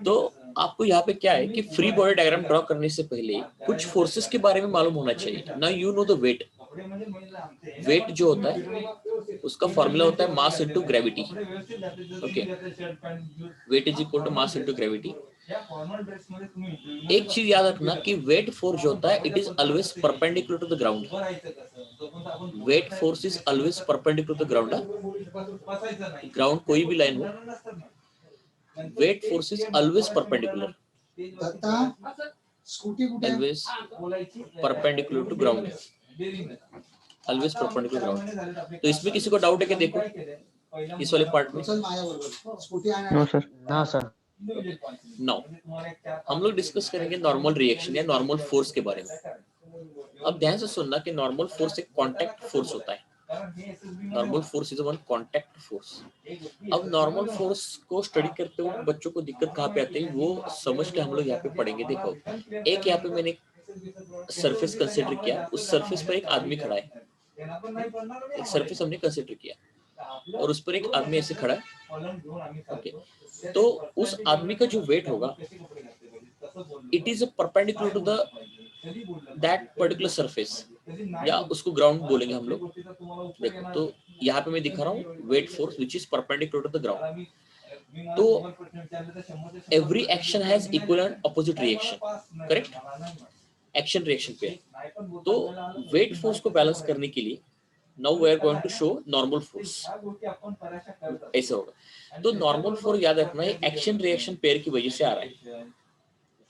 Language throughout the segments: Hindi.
तो आपको यहाँ पे क्या है कि फ्री बॉडी डायग्राम ड्रॉ करने से पहले कुछ फोर्सेस के बारे में मालूम होना चाहिए. Now you know the weight. Weight जो होता है उसका फॉर्मूला होता है mass into gravity. Okay, weight is equal to mass into gravity. एक चीज याद रखना कि वेट फोर्स जो होता है it is always perpendicular to the ground. Weight force is always perpendicular to the ground. Ground कोई भी लाइन हो, weight force is always perpendicular, always perpendicular to ground, always perpendicular ground. तो इसमें किसी को डाउट है कि देखो इस वाले पार्ट में? No sir. ना सर. नाउ हम लोग डिस्कस करेंगे नॉर्मल रिएक्शन या नॉर्मल फोर्स के बारे में. अब ध्यान से सुनना कि नॉर्मल फोर्स एक कांटेक्ट फोर्स होता है. Normal force is one contact force. अब नॉर्मल फोर्स को स्टडी करते हुए बच्चों को दिक्कत कहाँ पे आती है वो समझ के हम लोग यहाँ पे पढ़ेंगे. देखो, एक यहाँ पे मैंने सरफेस कंसिडर किया, उस सरफेस पर एक आदमी खड़ा है. एक सरफेस हमने कंसिडर किया और उस पर एक आदमी ऐसे खड़ा है. ओके, तो उस आदमी का जो वेट होगा it is perpendicular to the that particular surface, या उसको ग्राउंड बोलेंगे हम लोग. देखो, तो यहाँ पे मैं दिखा रहा हूँ weight force which is perpendicular to the ground. तो every action has equal and opposite reaction, correct? Action reaction पे. तो वेट फोर्स को बैलेंस करने के लिए now we are going to show normal force. ऐसा होगा. तो नॉर्मल फोर्स याद रखना है एक्शन रिएक्शन पेयर की वजह से आ रहा है.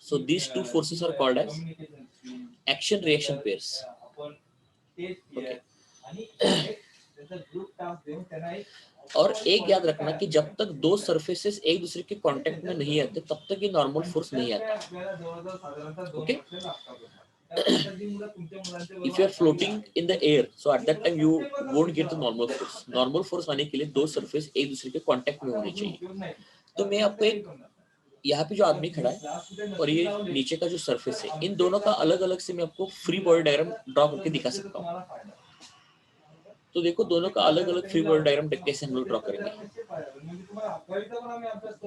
So these two forces are called as action reaction pairs. Okay, और एक याद रखना कि जब तक दो सरफेसेस एक दूसरे के कांटेक्ट में नहीं आते तब तक ये नॉर्मल फोर्स नहीं आता. Okay, if you are floating in the air so at that time you won't get the normal force. normal force आने के लिए दो सरफेस एक दूसरे के कांटेक्ट में होने चाहिए. तो मैं आपको एक यहाँ पे जो आदमी खड़ा है और ये नीचे का जो सरफेस है, इन दोनों का अलग अलग से मैं आपको फ्री बॉडी डायग्राम ड्रॉ करके दिखा सकता हूँ. तो देखो, दोनों का अलग अलग फ्री बॉडी डायग्राम कैसे हम लोग ड्रॉ करेंगे.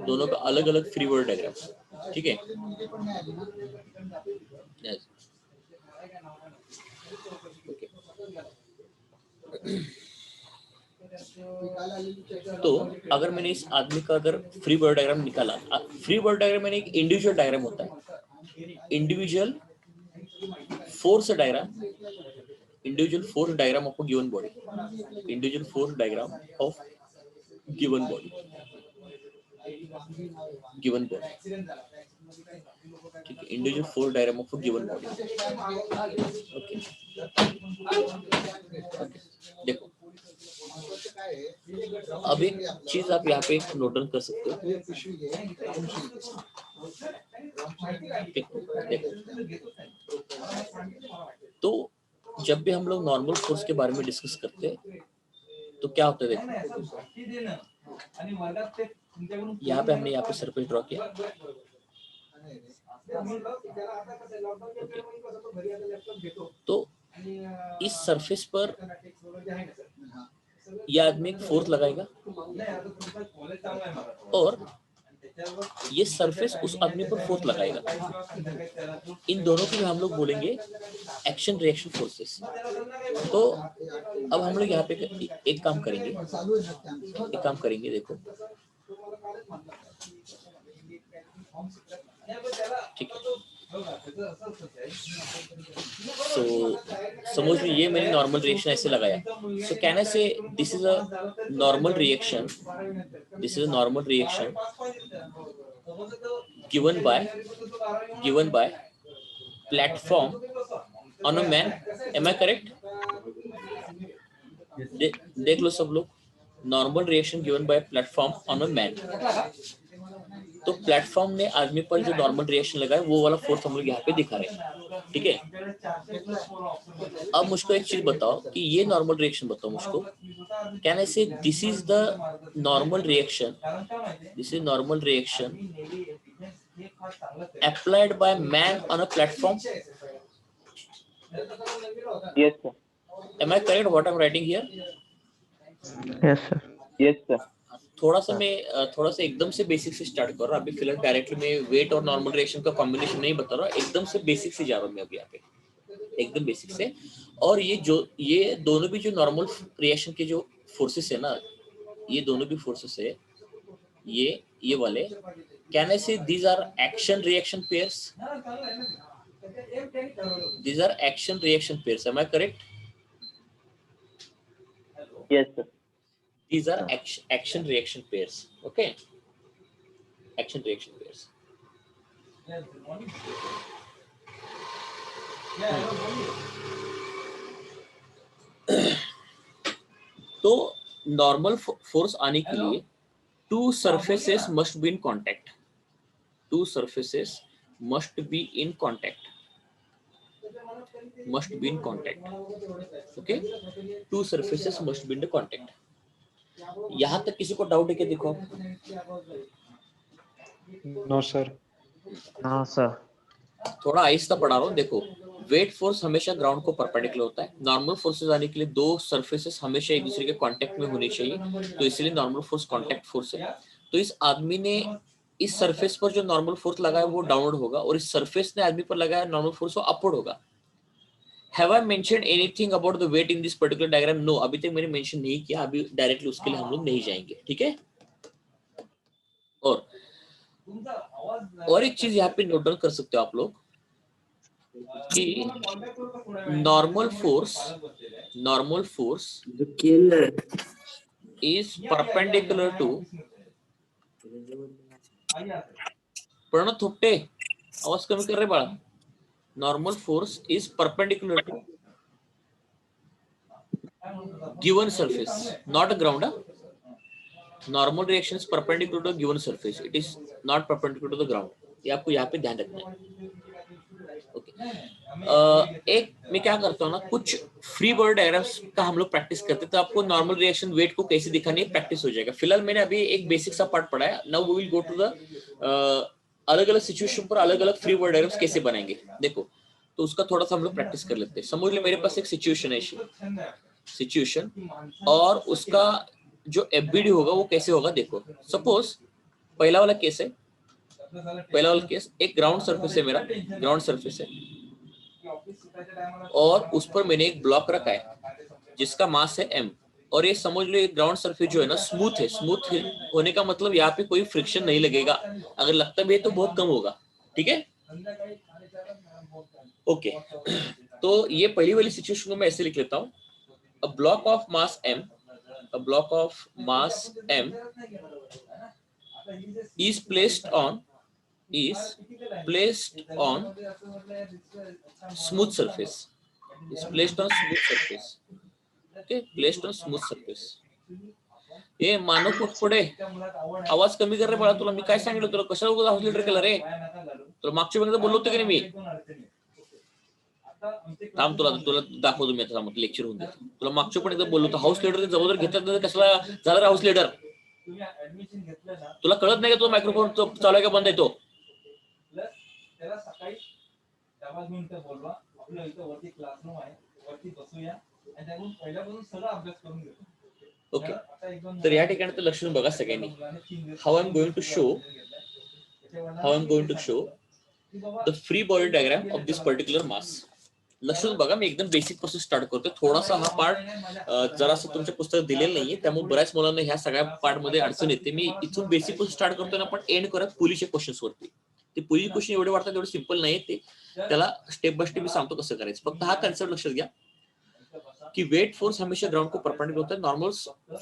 दोनों का अलग अलग फ्री बॉडी डायग्राम. ठीक है, तो अगर मैंने इस आदमी का अगर फ्री बॉडी डायग्राम निकाला, फ्री बॉडी डायग्राम मैंने एक इंडिविजुअल डायग्राम होता है, individual force diagram, individual force diagram of a given body, individual force diagram of given body, given body. ठीक है, individual force diagram of a given body. Okay, देखो अब एक चीज आप यहाँ पे नोट डाउन कर सकते हो. तो जब भी हम लोग नॉर्मल फोर्स के बारे में डिस्कस करते हैं तो क्या होता है, देखो यहाँ पे हमने यहाँ पे सरफेस ड्रॉ किया. तो इस सरफेस पर यह आदमी एक फोर्स लगाएगा और ये सरफेस उस आदमी पर फोर्स लगाएगा. इन दोनों को हम लोग बोलेंगे एक्शन रिएक्शन फोर्सेस. तो अब हम लोग यहाँ पे एक काम करेंगे, देखो ठीक है. सो समझ में, ये मैंने नॉर्मल रिएक्शन ऐसे लगाया. So can I say this is a normal reaction, this is a normal reaction given by platform on a man. Am I correct? देख लो सब लोग, normal reaction given by platform on a man. तो प्लेटफॉर्म ने आदमी पर जो नॉर्मल रिएक्शन लगाया वो वाला फोर्स हम लोग यहाँ पे दिखा रहे हैं. ठीक है, अब मुझको एक चीज बताओ कि ये नॉर्मल रिएक्शन बताओ मुझको. Can I say this is the normal reaction, this is normal reaction applied by man on a platform? Yes sir. Am I correct what I'm writing here? Yes sir. Yes sir. थोड़ा सा एकदम से बेसिक से स्टार्ट कर रहा हूँ अभी फिलहाल। डायरेक्टली मैं वेट और नॉर्मल रिएक्शन का कॉम्बिनेशन नहीं बता रहा, एकदम से बेसिक से जा रहा हूँ मैं अभी यहाँ पे, एकदम बेसिक से। और ये दोनों भी जो नॉर्मल रिएक्शन के जो फोर्सेस है ना, ये दोनों भी फोर्सेस है, ये वाले, can I say these are action reaction pairs? These are action reaction pairs. Am I correct? Yes, sir. These are action reaction pairs. Okay. Action reaction pairs. तो नॉर्मल फोर्स आने के लिए two surfaces must be in contact. Two surfaces must be in contact. Must be in contact. Okay. Two surfaces must be in the contact. यहाँ तक किसी को डाउट है क्या? देखो नो सर। हाँ सर। थोड़ा आहिस्ता पढ़ा रहा हूँ। देखो, वेट फोर्स हमेशा ग्राउंड को परपेंडिकुलर होता है। नॉर्मल फोर्सेस आने के लिए दो सरफेसेस हमेशा एक दूसरे के कांटेक्ट में होनी चाहिए, तो इसलिए नॉर्मल फोर्स कांटेक्ट फोर्स है। तो इस आदमी ने इस सरफेस पर जो नॉर्मल फोर्स लगाया वो डाउनवर्ड होगा, और इस सरफेस ने आदमी पर लगाया नॉर्मल फोर्स वो अपवर्ड होगा। Have I mentioned anything about the weight in this particular diagram? No, अभी तक मैंने मेंशन नहीं किया, अभी डायरेक्टली उसके लिए हम लोग नहीं जाएंगे, ठीक है। और एक चीज यहाँ पे नोट डाउन कर सकते हो आप लोग कि normal force is perpendicular to, Pranav Thopte आवाज कमी कर रहे बाळा, normal force is perpendicular to given surface, not a ground. Normal reaction is perpendicular to a given surface, it is not perpendicular to the ground. ये आपको यहाँ पे ध्यान रखना है। ओके। एक मैं क्या करता हूँ ना, कुछ फ्री बॉडी डायग्राम्स का हम लोग प्रैक्टिस करते हैं, तो आपको नॉर्मल रिएक्शन वेट को कैसे दिखानी है प्रैक्टिस हो जाएगा। फिलहाल मैंने अभी एक बेसिक सा पार्ट पढ़ा है। Now we will go to the अलग अलग सिचुएशन पर अलग अलग फ्री बॉडी डायग्राम्स कैसे बनाएंगे। देखो, तो उसका थोड़ा सा हम लोग प्रैक्टिस कर लेते हैं। समझ लो मेरे पास एक सिचुएशन है, सिचुएशन, और उसका जो एफबीडी होगा वो कैसे होगा। देखो, सपोज पहला वाला केस है, पहला वाला केस एक ग्राउंड सरफेस है, मेरा ग्राउंड सरफेस है, और उस पर मैंने एक ब्लॉक रखा है जिसका मास है m, और ये समझ लो ये ग्राउंड सरफेस जो है ना स्मूथ है। स्मूथ होने का मतलब यहाँ पे कोई फ्रिक्शन नहीं लगेगा, अगर लगता भी है तो बहुत कम होगा, ठीक है। ओके, तो ये पहली वाली सिचुएशन को मैं ऐसे लिख लेता हूँ, a block of mass m, a block of mass m is placed on smooth surface, is placed on smooth surface. Okay, placed on smooth surface. ये मानव कुछ पडे आवाज कमी कर रे बाळा, तुला मी काय सांगितलं, तुला कशाला उगाच हाऊस लीडर केलं रे, तुला मागच्या वेळेला बोललो होतो की नाही मी। थांब, तुला दाखवतो मी आता, लेक्चर होऊन देतो तुला। मागच्या पण एकदा बोललो होतो, हाऊस लीडर जबाबदारी घेतला कशाला झाला रे हाऊस लीडर, तुला कळत नाही का तो मायक्रोफोन चालू आहे का बंद आहे तो। ओके, तर या ठिकाणी तर लक्ष बघा सगळ्यांनी, how I am going to show the free body diagram of this particular mass. लक्ष बघा, मी एकदम बेसिक पासून स्टार्ट करतोय। थोडासा हा पार्ट जरासा तुमच्या पुस्तकात दिलेला नाहीये, त्यामुळे बऱ्याच मुलांना ह्या सगळ्या पार्ट मध्ये अडचण येते। मी इथून बेसिक पासून स्टार्ट करतोय ना, पण एंड करत पुलीचे क्वेश्चन्स वरती। ते पुलीचे क्वेश्चन एवढे वाटतात एवढे सिंपल नाहीये ते, त्याला स्टेप बाय स्टेप मी सांगतो कसं करायचं। फक्त हा कन्सेप्ट लक्षात घ्या कि वेट फोर्स हमेशा ग्राउंड को परपेंडिकुलर होता है। नॉर्मल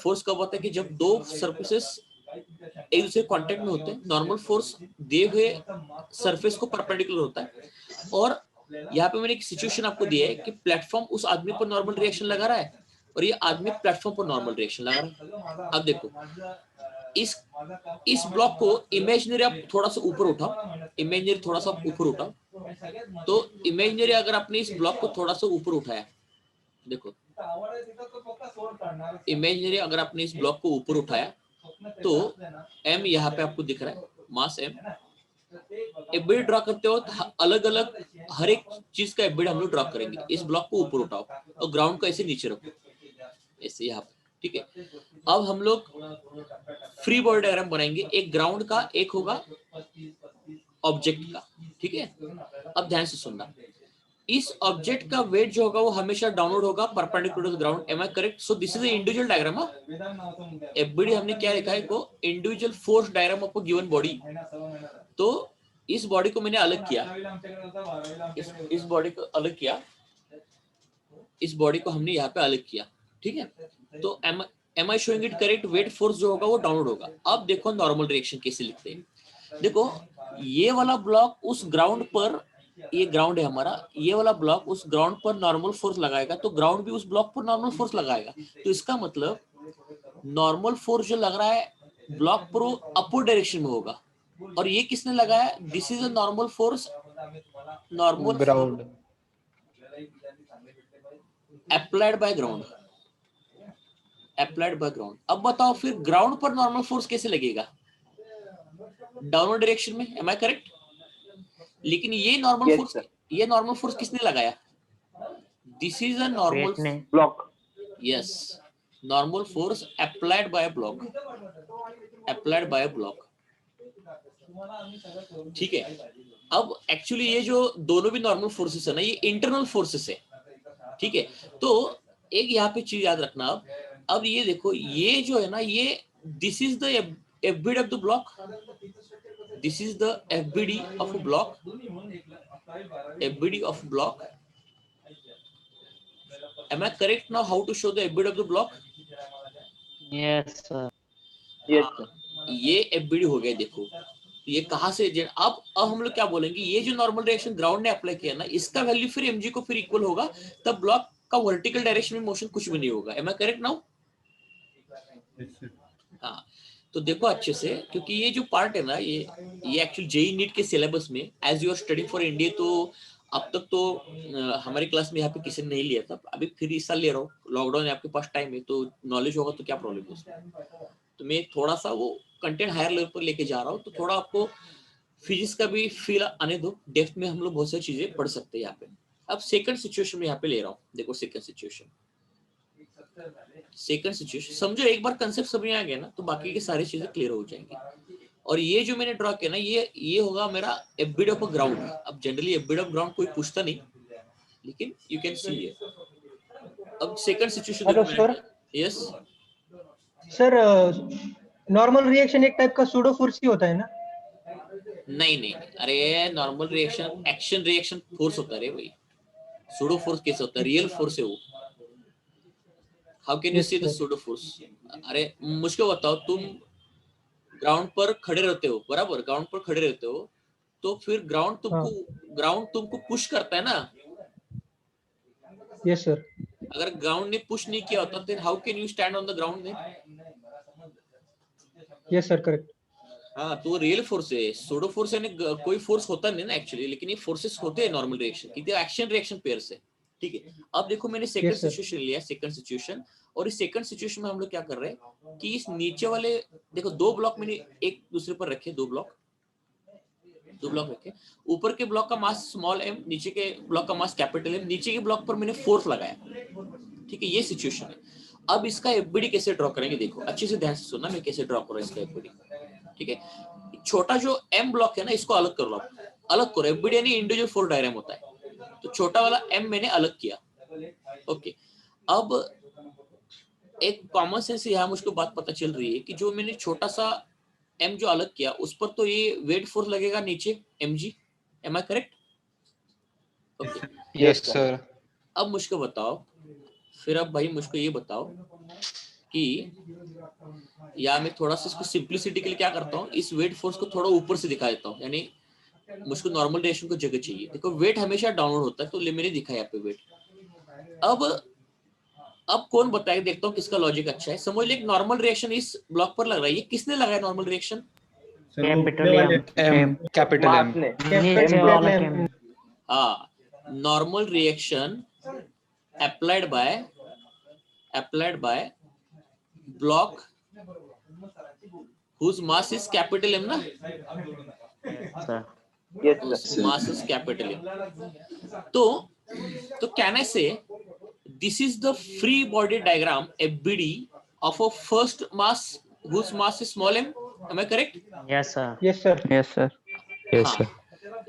फोर्स कब होता है कि जब दो सरफेसेस एक दूसरे कांटेक्ट में होते हैं। नॉर्मल फोर्स दिए हुए सरफेस को परपेंडिकुलर होता है, और यहाँ पे मैंने एक सिचुएशन आपको दिया है कि प्लेटफॉर्म उस आदमी पर नॉर्मल रिएक्शन लगा रहा है, और ये आदमी प्लेटफॉर्म पर नॉर्मल रिएक्शन लगा रहा है। अब देखो, इस ब्लॉक को इमेजिनरी आप थोड़ा सा ऊपर उठाओ, इमेजिनरी थोड़ा सा ऊपर उठाओ, तो इमेजिनरी अगर आपने इस ब्लॉक को थोड़ा सा ऊपर उठाया, देखो इमेजिनरी अगर आपने इस ब्लॉक को ऊपर उठाया तो m यहाँ पे आपको दिख रहा है, मास m। एफबीडी ड्रॉ करते वक्त अलग अलग हर एक चीज का एफबीडी हम लोग ड्रॉ करेंगे। इस ब्लॉक को ऊपर उठाओ और ग्राउंड को ऐसे नीचे रखो, ऐसे यहाँ पे, ठीक है, अब हम लोग फ्री बॉडी डायग्राम बनाएंगे, एक ग्राउंड का, एक होगा ऑब्जेक्ट का। ठीक है, अब ध्यान से सुनना, इस ऑब्जेक्ट का वेट जो होगा वो हमेशा डाउनवर्ड होगा perpendicular to the ground. Am I correct? So this is individual diagram. FBD हमने क्या लिखा है, को individual force diagram of a given body. तो इस बॉडी को मैंने अलग किया, इस बॉडी को अलग किया, इस बॉडी को हमने यहाँ पे अलग किया। ठीक है, तो am I showing it correct? Weight force जो होगा वो डाउनवर्ड होगा। अब देखो नॉर्मल रिएक्शन कैसे लिखते हैं। देखो ये वाला ब्लॉक उस ग्राउंड पर, ये ग्राउंड है हमारा, ये वाला ब्लॉक उस ग्राउंड पर नॉर्मल फोर्स लगाएगा, तो ग्राउंड भी उस ब्लॉक पर नॉर्मल फोर्स लगाएगा। तो इसका मतलब नॉर्मल फोर्स जो लग रहा है ब्लॉक पर वो अपोजिट डायरेक्शन में होगा। और ये किसने लगाया? This is a normal force, normal ground applied by ground, applied by ground. अब बताओ फिर ग्राउंड पर नॉर्मल फोर्स कैसे लगेगा? डाउनवर्ड डायरेक्शन में। Am I correct? लेकिन ये नॉर्मल फोर्स, ये नॉर्मल फोर्स किसने लगाया? This is a normal block. Yes, normal force applied by block, applied by block. ठीक है, अब एक्चुअली ये जो दोनों भी नॉर्मल फोर्सेस है ना, ये इंटरनल फोर्सेस है। ठीक है, तो एक यहाँ पे चीज याद रखना। अब ये देखो, ये जो है ना, ये this is the FBD of the block, this is the FBD of a block, FBD of block. Am I correct now how to show the FBD of the block? Yes sir. Yes sir. ये FBD हो गया। देखो ये कहाँ से अब हम लोग क्या बोलेंगे, ये जो नॉर्मल डायरेक्शन ग्राउंड ने अप्लाई किया ना, इसका वैल्यू फिर mg को फिर इक्वल होगा, तब ब्लॉक का वर्टिकल डायरेक्शन में मोशन कुछ भी नहीं होगा। Am I correct now? हाँ, तो देखो अच्छे से, क्योंकि ये जो पार्ट है ना, ये एक्चुअली जेई नीट के सिलेबस में as you are studying for India, तो अब तक तो हमारी क्लास में यहाँ पे किसी ने नहीं लिया था, अभी फिर इस साल ले रहा हूँ। लॉकडाउन है, आपके पास टाइम है, तो नॉलेज होगा तो क्या प्रॉब्लम है उसमें। तो मैं थोड़ा सा वो कंटेंट हायर लेवल पर लेके जा रहा हूँ, तो थोड़ा आपको फिजिक्स का भी फील आने दो। डेप्थ में हम लोग बहुत सारी चीजें पढ़ सकते हैं यहाँ पे। अब सेकंड सिचुएशन में यहाँ पे ले रहा हूँ। देखो सेकंड सिचुएशन, सेकंड सिचुएशन समझो, एक बार कंसेप्ट समझ आ गया ना, तो बाकी की सारी चीजें क्लियर हो जाएंगी। और ये जो मैंने ड्रॉ किया ना, ये होगा मेरा एफबीडी ऑफ ग्राउंड। अब जनरली एफबीडी ऑफ ग्राउंड कोई पूछता नहीं, लेकिन यू कैन सी हियर। अब second situation hello sir. Yes sir, normal reaction एक टाइप का सूडो फोर्स ही होता है ना? नहीं, अरे normal reaction action reaction force होता है रे भाई। सूडो फोर्स कैसे होता है? रियल फोर्स है वो। How can you see the pseudo force? अरे मुझको बताओ, तुम ग्राउंड पर खड़े रहते हो, बराबर, ग्राउंड पर खड़े रहते हो, तो फिर ग्राउंड तुमको पुश करता है ना। Yes sir. अगर ग्राउंड ने पुश नहीं किया होता, फिर how can you stand on the ground ने? Yes sir, correct. हाँ, तो रियल फोर्स है। सूडो फोर्स यानी कोई फोर्स होता नहीं ना एक्चुअली, लेकिन ये फोर्सेस होते हैं नॉर्मल रिएक्शन की, एक्शन रिएक्शन पेयर से। ठीक है, अब देखो मैंने सेकंड सिचुएशन लिया, सेकंड सिचुएशन। और इस सेकंड सिचुएशन में हम लोग क्या कर रहे हैं कि इस नीचे वाले, देखो दो ब्लॉक मैंने एक दूसरे पर रखे, दो ब्लॉक रखे। ऊपर के ब्लॉक का मास स्मॉल m, नीचे के ब्लॉक का मास कैपिटल M। नीचे के ब्लॉक पर मैंने फोर्स लगाया। ठीक है, ये सिचुएशन है। अब इसका एफबीडी कैसे ड्रॉ करेंगे, देखो अच्छे से ध्यान से सुनना, मैं कैसे ड्रॉ कर रहा हूं इसका एफबीडी। ठीक है, छोटा जो m ब्लॉक है ना, इसको अलग कर लो, अलग करो। एफबीडी यानी इंडिविजुअल फोर्स डायग्राम होता है, तो छोटा वाला m मैंने अलग किया। ओके, अब एक कॉमन सेंस यहाँ मुझको बात पता चल रही है कि जो मैंने छोटा सा m जो अलग किया, उस पर तो ये वेट फोर्स लगेगा नीचे mg। Am I correct? Okay, yes sir. अब मुझको बताओ फिर, अब भाई मुझको ये बताओ कि, या मैं थोड़ा सा इसको सिंप्लिसिटी के लिए क्या करता हूँ, इस वेट फोर्स को थोड़ा ऊपर से दिखा देता हूँ, यानी मुझको नॉर्मल डायरेक्शन को जगह चाहिए। देखो वेट हमेशा डाउनवर्ड होता है, तो मैंने दिखा यहाँ पे वेट। अब कौन बताएगा, देखता हूँ किसका लॉजिक अच्छा है। समझ ले, एक नॉर्मल रिएक्शन इस ब्लॉक पर लग रहा है, ये किसने लगाया नॉर्मल रिएक्शन? Capital M. हाँ, normal reaction applied by block whose mass is capital M ना? Yes sir. Mass is capital M. तो can I say this is the free body diagram FBD of a first mass whose mass is small m. Am I correct? Yes, sir. Yes, sir. Yes, sir. Yes, sir.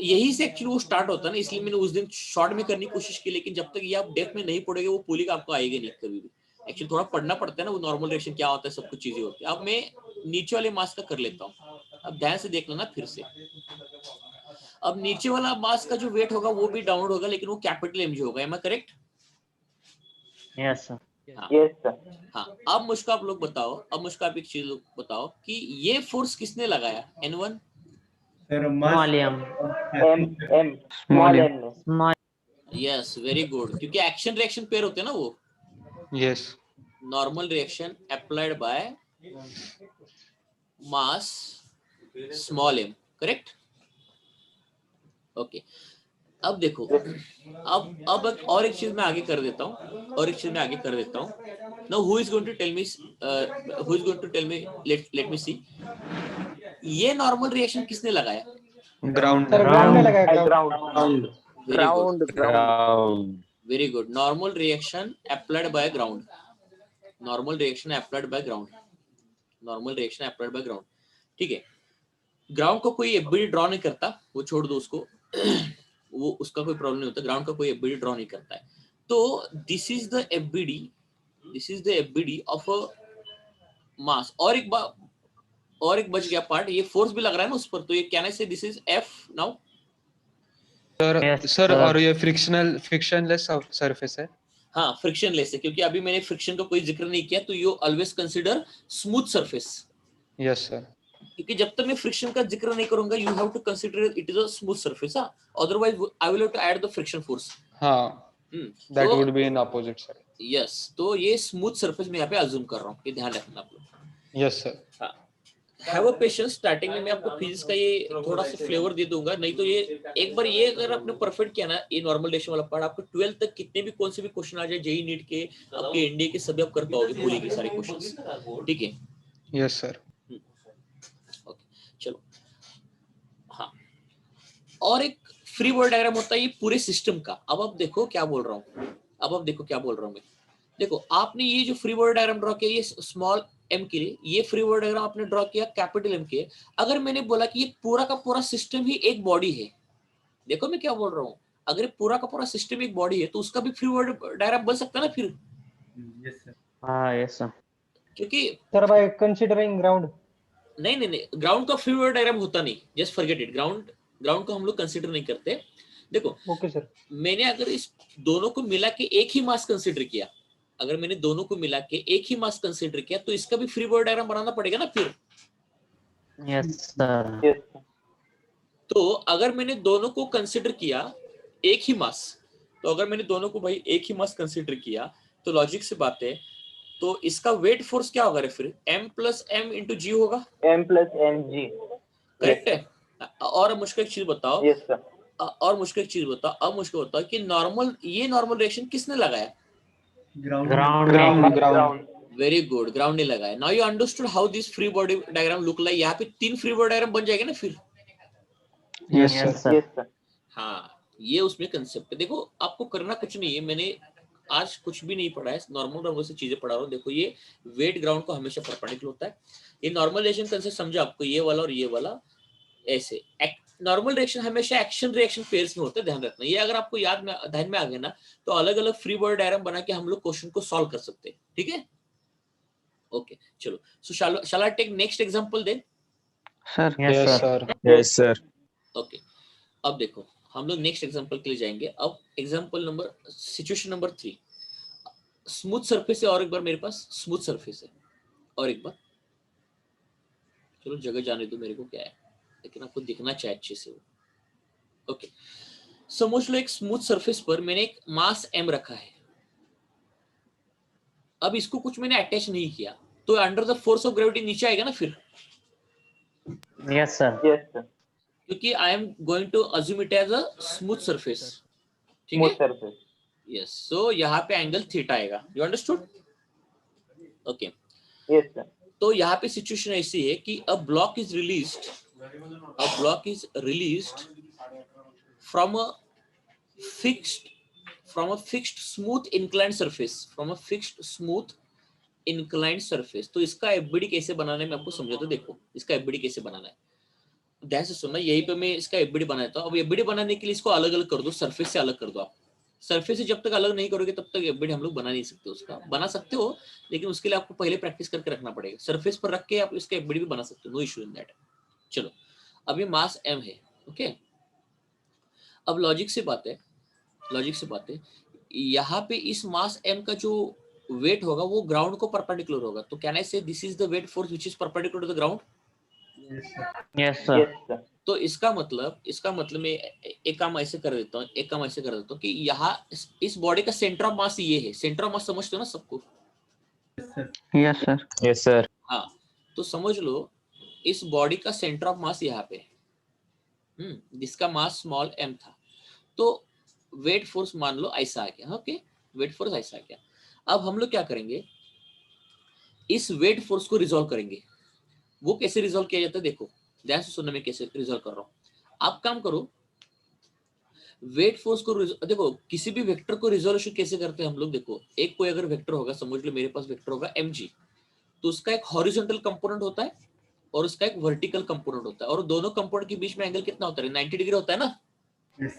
यही से एक्चुअली वो स्टार्ट होता है ना, इसलिए मैंने उस दिन शॉर्ट में करने की कोशिश की, लेकिन जब तक ये आप डेप्थ में नहीं पढ़ोगे वो पूलिंग आपको आएगी नहीं कभी भी। एक्चुअली थोड़ा पढ़ना पड़ता है ना, वो नॉर्मल रिएक्शन क्या होता है, सब कुछ चीजें होती है। अब मैं नीचे वाले मास का कर लेता हूँ, अब ध्यान से देख लेना फिर से। अब नीचे वाला मास का जो वेट होगा वो भी डाउनवर्ड होगा, लेकिन वो कैपिटल एम जी होगा। Am I correct? Yes, sir. Yes, sir. हाँ, अब मुझको आप लोग बताओ, अब मुझको आप एक चीज बताओ कि ये फोर्स किसने लगाया? N1? Small m. M. Small m. Small. Yes, very good, क्योंकि एक्शन रिएक्शन पेयर होते हैं ना वो। Yes. Normal reaction applied by mass small m, correct? Okay, अब देखो, अब और एक चीज मैं आगे कर देता हूँ, now who is going to tell me, let me see, ये नॉर्मल रिएक्शन किसने लगाया? Ground. सर ग्राउंड में लगाया Ground. Ground. Very good, normal reaction applied by ground, normal reaction applied by ground, ठीक है। ग्राउंड को कोई एफबीडी ड्रॉ नहीं करता, वो छोड़ दो उसको, वो उसका कोई प्रॉब्लम नहीं होता, ग्राउंड का कोई एफबीडी ड्रॉ नहीं करता है। तो this is the FBD of a mass. और एक बच गया पार्ट, ये फोर्स भी लग रहा है ना उस पर, तो ये can I say this is F now? Sir, Yes, sir, sir. और ये frictionless surface है. हाँ, फ्रिक्शनलेस है, क्योंकि अभी मैंने फ्रिक्शन का कोई जिक्र नहीं किया, तो you always consider smooth surface, Yes, sir. क्योंकि जब तक मैं फ्रिक्शन का जिक्र नहीं करूंगा you have to consider it is a smooth surface, otherwise I will have to add the friction force. हाँ. That would be in opposite side. Yes, तो ये स्मूथ सरफेस में यहाँ पे अज्यूम कर रहा हूँ, ये ध्यान रखना आप लोग। Yes, sir. हाँ, हैव अ पेशेंस, स्टार्टिंग में मैं आपको फिजिक्स का ये थोड़ा सा फ्लेवर दे दूंगा, नहीं तो ये एक बार ये अगर आपने परफेक्ट किया ना, ये नॉर्मल रिएक्शन वाला पार्ट, आपको 12 तक कितने भी कौन से भी क्वेश्चन आ जाए, जेई नीट के, आपके एनडीए के, सभी आप कर पाओगे, बोलेंगे सारे क्वेश्चंस, ठीक है? Yes, sir. ओके, चलो। हाँ, और एक फ्री बॉडी डायग्राम होता है ये पूरे सिस्टम का। अब आप देखो क्या बोल रहा हूँ मैं, देखो आपने ये जो फ्री बॉडी डायग्राम ड्रॉ किया, ये स्मॉल एम के लिए, ये फ्री बॉडी डायग्राम आपने ड्रॉ किया कैपिटल एम के। अगर मैंने बोला कि ये पूरा का पूरा सिस्टम ही एक बॉडी है, देखो मैं क्या बोल रहा हूँ, अगर पूरा का पूरा सिस्टम एक बॉडी है तो उसका भी फ्री बॉडी डायग्राम बन सकता है ना फिर? Yes, sir. क्योंकि सर बाय कंसीडरिंग ग्राउंड। नहीं, ग्राउंड का फ्री बॉडी डायग्राम होता नहीं, जस्ट फॉरगेट इट, ग्राउंड को हम लोग कंसीडर नहीं करते। देखो, ओके सर। मैंने अगर इस दोनों को मिला के एक ही मास कंसीडर किया, तो इसका भी फ्री बॉडी डायग्राम बनाना पड़ेगा ना फिर। Yes, sir. Yes. तो अगर मैंने दोनों को कंसीडर किया एक ही मास, कंसीडर किया, तो लॉजिक से बात है, तो इसका वेट फोर्स क्या होगा रे फिर? m प्लस एम इंटू जी होगा, M plus mg. करेक्ट है? और मुझको एक चीज बताओ, Yes, sir. अब मुझको बताओ कि नॉर्मल रिएक्शन किसने लगाया? Ground. वेरी गुड, ग्राउंड ने लगाया। Now you understood how this free body diagram look like. यहाँ पे 3 फ्री बॉडी डायग्राम बन जाएगा ना फिर? Yes, Yes, sir. sir. Yes, sir. हाँ, ये उसमें कंसेप्ट है। देखो आपको करना कुछ नहीं है, मैंने आज कुछ भी नहीं पढ़ा है, नॉर्मल रंगों से चीजें पढ़ा रहा हूँ। देखो ये वेट ग्राउंड को हमेशा परपेंडिकुलर होता है। ये नॉर्मल रिएक्शन कंसेप्ट समझो आपको, ये वाला और ये वाला ऐसे। नॉर्मल रिएक्शन हमेशा एक्शन रिएक्शन पेयर्स में होता है, ध्यान रखना। ये अगर आपको ध्यान में आ गया ना, तो अलग अलग फ्री बॉडी डायग्राम बना के हम लोग क्वेश्चन को सॉल्व कर सकते हैं, ठीक है? ओके, चलो। So shall I take next example then? Sir. Yes, sir. Yes, sir. Okay, अब देखो हम लोग नेक्स्ट एग्जांपल के लिए जाएंगे। अब सिचुएशन नंबर 3, स्मूथ सरफेस है, और एक बार मेरे पास स्मूथ सरफेस है, और एक बार, चलो जगह जाने दो मेरे को, क्या है, लेकिन आपको दिखना चाहिए अच्छे से वो। ओके, समझ लो एक स्मूथ सरफेस पर मैंने एक मास m रखा है। अब इसको कुछ मैंने अटैच नहीं किया, तो under the force of gravity नीचे आएगा ना फिर, Yes, sir. Yes, sir. क्योंकि I am going to assume it as a smooth surface, ठीक Smooth है? surface. यस, सो यहाँ पे एंगल थीटा आएगा। You understood? Okay, Yes, sir. तो यहाँ पे सिचुएशन ऐसी है कि a block is released from a fixed smooth inclined surface, inclined surface, तो इसका एफबीडी कैसे बनाना है मैं आपको समझाता हूं। देखो इसका एफबीडी कैसे बनाना है, ध्यान से सुनना। यहीं पे मैं इसका एफबीडी बनाता हूँ। अब एफबीडी बनाने के लिए इसको अलग अलग कर दो, सरफेस से अलग कर दो। आप सरफेस से जब तक अलग नहीं करोगे तब तक एफबीडी हम लोग बना नहीं सकते। उसका बना सकते हो लेकिन उसके लिए आपको पहले प्रैक्टिस करके रखना पड़ेगा। सरफेस पर रख के आप इसका एफबीडी भी बना सकते हो, नो इशू इन दैट। चलो अब ये मास m है, ओके। अब लॉजिक से बात है, लॉजिक से बात है, यहाँ पे इस मास m का जो वेट होगा वो ग्राउंड को परपेंडिकुलर होगा। तो can I say this is the weight force which is perpendicular to the ground? Yes, sir. Yes, sir. तो इसका मतलब मैं एक काम ऐसे कर देता हूँ, कि यहाँ इस बॉडी का सेंटर ऑफ मास ये है। सेंटर ऑफ मास समझते हो ना सबको? Yes, sir. Yes, sir. हाँ, तो समझ लो इस बॉडी का सेंटर ऑफ मास यहाँ पे है, जिसका मास स्मॉल m था। तो वेट फोर्स मान लो ऐसा आ गया, ओके। वेट फोर्स ऐसा आ गया। अब हम लोग क्या करेंगे, इस वेट फोर्स को रिजॉल्व करेंगे। वो कैसे रिजॉल्व किया जाता है देखो, ध्यान से सुनने में कैसे रिजॉल्व कर रहा हूँ। आप काम करो, वेट फोर्स को देखो, किसी भी वेक्टर को रिजोल्यूशन कैसे करते हैं हम लोग। देखो एक कोई अगर वेक्टर होगा, समझ लो मेरे पास वेक्टर होगा mg, तो उसका एक हॉरिजॉन्टल कंपोनेंट होता है और उसका एक वर्टिकल कंपोनेंट होता है, और दोनों कंपोनेंट के बीच में एंगल कितना होता है? 90 डिग्री होता है ना? Yes,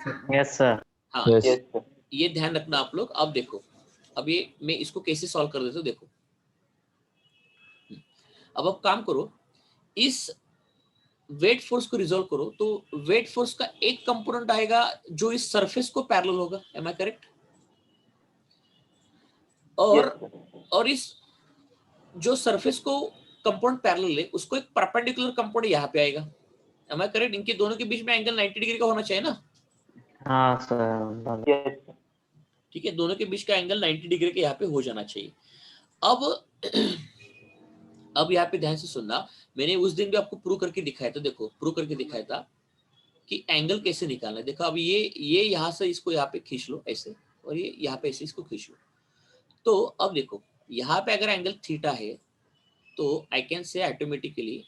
sir. हाँ, Yes, sir. ये ध्यान रखना आप लोग। अब देखो, अब ये मैं इसको कैसे सॉल्व कर देता हूँ देखो। अब आप काम करो, इस वेट फोर्स को रिजॉल्व करो। तो वेट फोर्स का एक कंपोनेंट आएगा जो इस सरफेस को पैरेलल होगा, एम आई करेक्ट? और Yes, sir. और इस जो सरफेस को कंपोनेंट पैरेलल है उसको एक परपेंडिकुलर कंपोनेंट यहाँ पे आएगा, एम आई करेक्ट? इनके दोनों के बीच में एंगल 90 डिग्री का होना चाहिए ना? हाँ sir. Yes, sir. ठीक है, दोनों के बीच का एंगल 90 डिग्री के यहाँ पे हो जाना चाहिए। अब यहाँ पे ध्यान से सुनना, मैंने उस दिन भी आपको प्रूव करके दिखाया था। देखो प्रूव करके दिखाया था कि एंगल कैसे निकालना है। देखो अब ये यहाँ से इसको यहाँ पे खींच लो ऐसे, और ये यहाँ पे ऐसे इसको खींच लो। तो अब देखो यहाँ पे अगर एंगल थीटा है तो I can say automatically,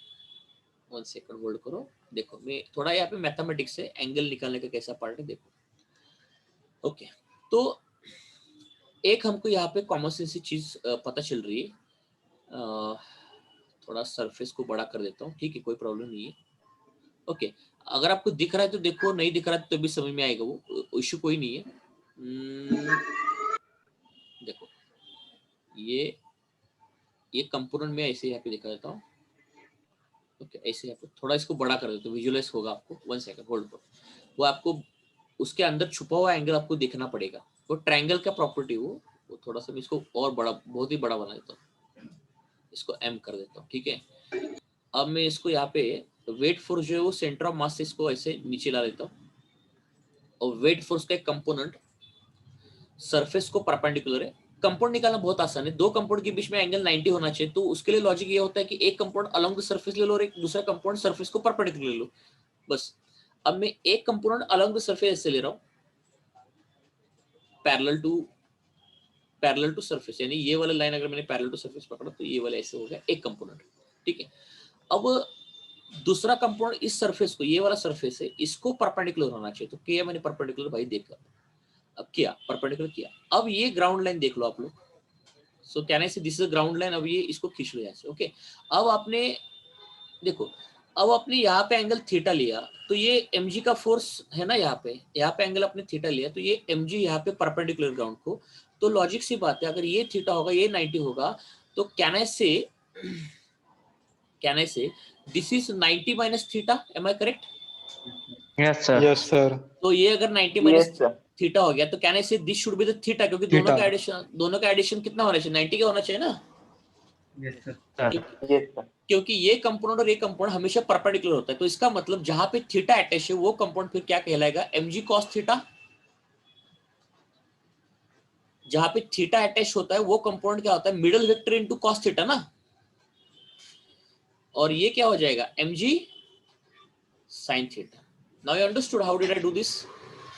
1 second hold करो। देखो मैं थोड़ा यहाँ पे मैथमेटिक्स से एंगल निकालने का कैसा पार्ट है देखो, ओके। तो एक हमको यहाँ पे कॉमन सेंस चीज पता चल रही है। थोड़ा सरफेस को बड़ा कर देता हूँ, ठीक है, कोई प्रॉब्लम नहीं है, ओके। अगर आपको दिख रहा है तो देखो, नहीं दिख रहा है तो भी समझ में आएगा, वो इश्यू कोई नहीं है। देखो ये कंपोनेंट में ऐसे यहाँ पे दिखा देता हूँ, ओके। ऐसे यहाँ पे थोड़ा इसको बड़ा कर देता हूँ, विजुअलाइज होगा आपको। 1 सेकंड होल्ड करो। वो आपको उसके अंदर छुपा हुआ एंगल आपको देखना पड़ेगा। वो ट्रायंगल का प्रॉपर्टी, वो थोड़ा सा मैं इसको और बड़ा, बहुत ही बड़ा बना देता हूँ, इसको m कर देता हूँ, ठीक है। अब मैं इसको यहाँ पे वेट फोर्स जो है वो सेंटर ऑफ मास से इसको ऐसे नीचे ला देता हूँ, और वेट फोर्स का एक कंपोनेंट सरफेस को परपेंडिकुलर है। कंपाउंड निकालना बहुत आसान है, दो कंपाउंड के बीच में एंगल 90 होना चाहिए। तो उसके लिए लॉजिक ये होता है कि एक कंपाउंड अलोंग द सरफेस ले लो और एक दूसरा कंपाउंड सरफेस को परपेंडिकुलर ले लो, बस। अब मैं एक कंपोनेंट अलोंग द सरफेस ऐसे ले रहा हूँ, पैरेलल टू सरफेस, यानी ये वाला लाइन अगर मैंने पैरेलल टू सरफेस पकड़ा तो ये वाला ऐसे हो गया एक कंपोनेंट, ठीक है। अब दूसरा कंपाउंड इस सरफेस को, ये वाला सरफेस है, इसको परपेंडिकुलर होना चाहिए। तो किया मैंने परपेंडिकुलर, भाई देखा, अब किया परपेंडिकुलर किया। अब ये ग्राउंड लाइन देख लो आप लोग, so can I say this is ground line. अब ये इसको खींच लो यहाँ से, ओके। अब आपने देखो, अब आपने यहाँ पे एंगल थीटा लिया, तो ये mg का फोर्स है ना, यहाँ पे एंगल आपने थीटा लिया, तो ये mg यहाँ पे परपेंडिकुलर ग्राउंड को। तो लॉजिक सी बात है, अगर ये थीटा होगा, ये 90 होगा, तो can I say this is 90 minus theta, am I correct? Yes, sir. Yes, sir. तो ये अगर 90 Yes, माइनस sir. थीटा हो गया, तो can I say this should be the theta, क्योंकि Theta. दोनों का एडिशन कितना होना चाहिए? 90 का होना चाहिए ना? Sir. Yes, sir. क्योंकि ये कंपोनेंट और ये कंपोनेंट हमेशा परपेंडिकुलर होता है। तो इसका मतलब जहां पे थीटा अटैच है वो कंपोनेंट फिर क्या कहलाएगा? mg cos theta. जहां पे थीटा अटैच होता है वो कंपोनेंट क्या होता है? Middle vector into cos theta ना। और ये क्या हो जाएगा? mg sin theta. Now you understood how did I do this?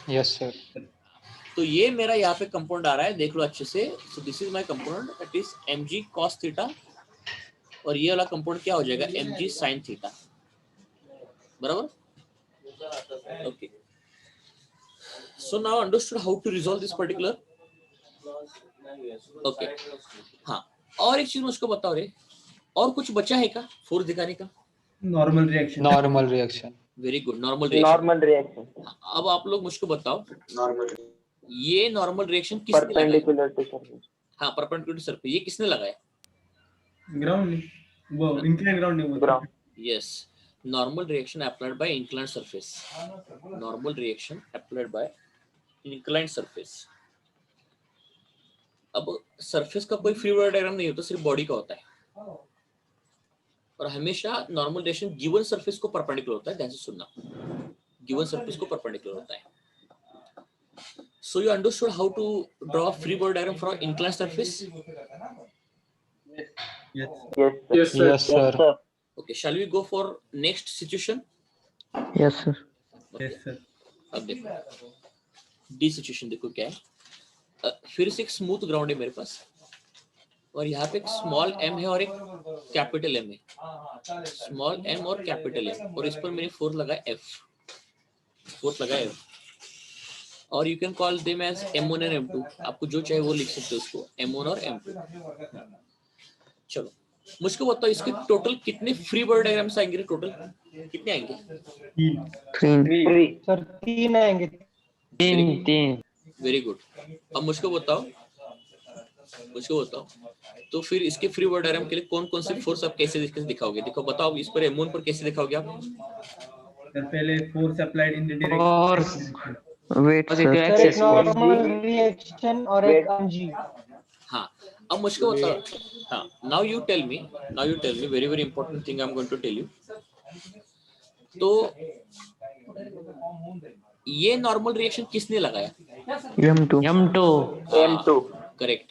Yes, sir. तो ये मेरा यहाँ पे कंपोनेंट आ रहा है, देख लो अच्छे से। So this is my component, that is mg cos theta, और ये वाला कंपोनेंट क्या हो जाएगा? mg sin थीटा, बराबर? Okay, so now understood how to resolve this particular? Okay, हाँ, और एक चीज मुझको बताओ रे, और कुछ बचा है क्या फोर्स दिखाने का? Normal reaction. Normal reaction. Very good, normal reaction. Normal reaction अब आप लोग मुझको बताओ नॉर्मल ये नॉर्मल रिएक्शन किसने लगाया? Perpendicular to surface. हाँ, परपेंडिकुलर सरफेस, ये किसने लगाया? ग्राउंड नहीं, वो इंक्लाइन ग्राउंड नहीं, वो ground. Yes, normal reaction applied by inclined surface. Normal reaction applied by inclined surface. अब सरफेस का कोई फ्री बॉडी डायग्राम नहीं होता, सिर्फ बॉडी का होता है, और हमेशा नॉर्मल रिएक्शन गिवन सरफेस को परपेंडिकुलर होता है। ध्यान से सुनना, गिवन सरफेस को परपेंडिकुलर होता है। So you understood how to draw a free body diagram for an inclined surface? Yes, sir. Yes, sir. Okay, shall we go for next situation? Yes, sir. Yes, sir. अब देखो डी सिचुएशन, देखो क्या है। फिर से एक स्मूथ ग्राउंड है मेरे पास, और यहाँ पे एक स्मॉल एम है और एक कैपिटल एम है। स्मॉल एम और कैपिटल एम, और इस पर मैंने फोर्स लगा एफ, फोर्स लगा एफ, और you can call them as M1 and M2। आपको जो चाहे वो लिख सकते हो उसको, M1 और M2। चलो मुझको बताओ इसके टोटल कितने फ्री बॉडी डायग्राम्स आएंगे? टोटल कितने आएंगे? Three. सर 3 आएंगे। तीन. Very good. अब मुझको बताओ तो फिर इसके फ्री बॉडी डायग्राम के लिए कौन कौन से फोर्स आप कैसे दिखाओगे? देखो बताओ, इस पर M1 पर कैसे दिखाओगे आप? सर पहले force applied in the Force. Direction. Wait, sir एक नॉर्मल रिएक्शन और एक mg। हाँ, अब मुझको बताओ। हाँ, now you tell me very very important thing I'm going to tell you। तो ये नॉर्मल रिएक्शन किसने लगाया? M2. Correct.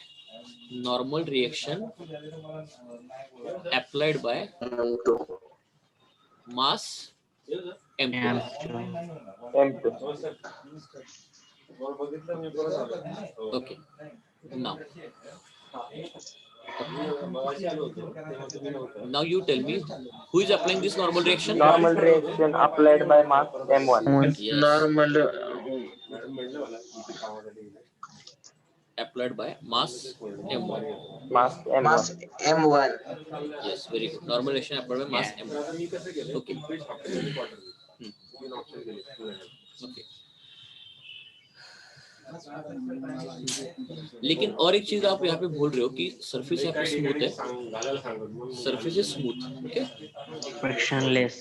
Normal reaction applied by mass M2। Okay, now you tell me who is applying this normal reaction? Normal reaction applied by mass M1. Yes, normal applied by mass M1। Mass M1. Mass M1 Yes, very good। Normal reaction applied by mass M1। Okay। Okay। लेकिन और एक चीज आप यहाँ पे बोल रहे हो कि सरफेस यहाँ पे स्मूथ है, surface is smooth, okay, Frictionless.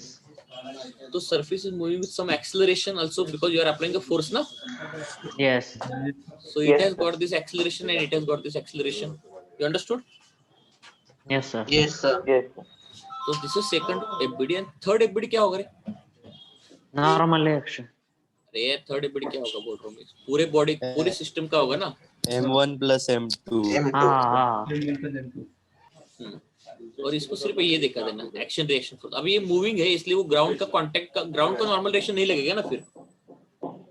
तो surface is moving with some acceleration also because you are applying a force ना, Yes. so it has got this acceleration and it has got this acceleration, you understood? Yes, sir. Yes sir Yes. So this is second FBD and third FBD क्या होगा रे? Normal reaction. अरे थर्ड FBD क्या होगा बोल रहा हूँ मैं, पूरे बॉडी पूरे सिस्टम का होगा ना। M1 plus M2। हाँ. और इसको सिर्फ ये देखा देना, एक्शन रिएक्शन फोर्स। अब ये मूविंग है इसलिए वो ग्राउंड का कांटेक्ट का, ग्राउंड का नॉर्मल रिएक्शन नहीं लगेगा ना फिर।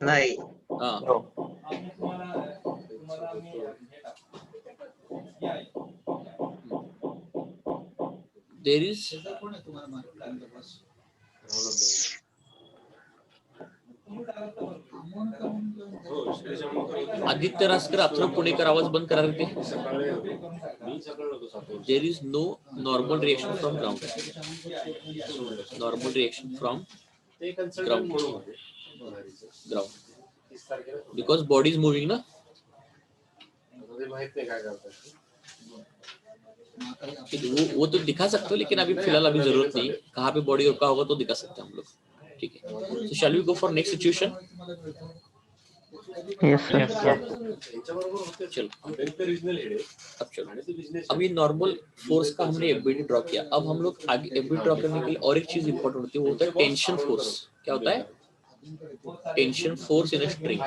नहीं हाँ, No. there is Aditya Raskar, Atharva Punekar आवाज बंद करा रहे थे। There is no normal reaction from ground, normal reaction from ground because body is moving ना। वो तो दिखा सकते हो, लेकिन अभी फिलहाल अभी जरूरत नहीं, कहाँ पे बॉडी रुका होगा तो दिखा सकते हैं हम लोग, ठीक है। So shall we go for next situation? Yes, sir. चलो अब ये नॉर्मल फोर्स का हमने एफबीडी ड्रॉ किया। अब हम लोग आगे एफबीडी ड्रॉ करने के लिए और एक चीज इंपॉर्टेंट होती है, वो होता है टेंशन फोर्स। क्या होता है? Tension force in a string.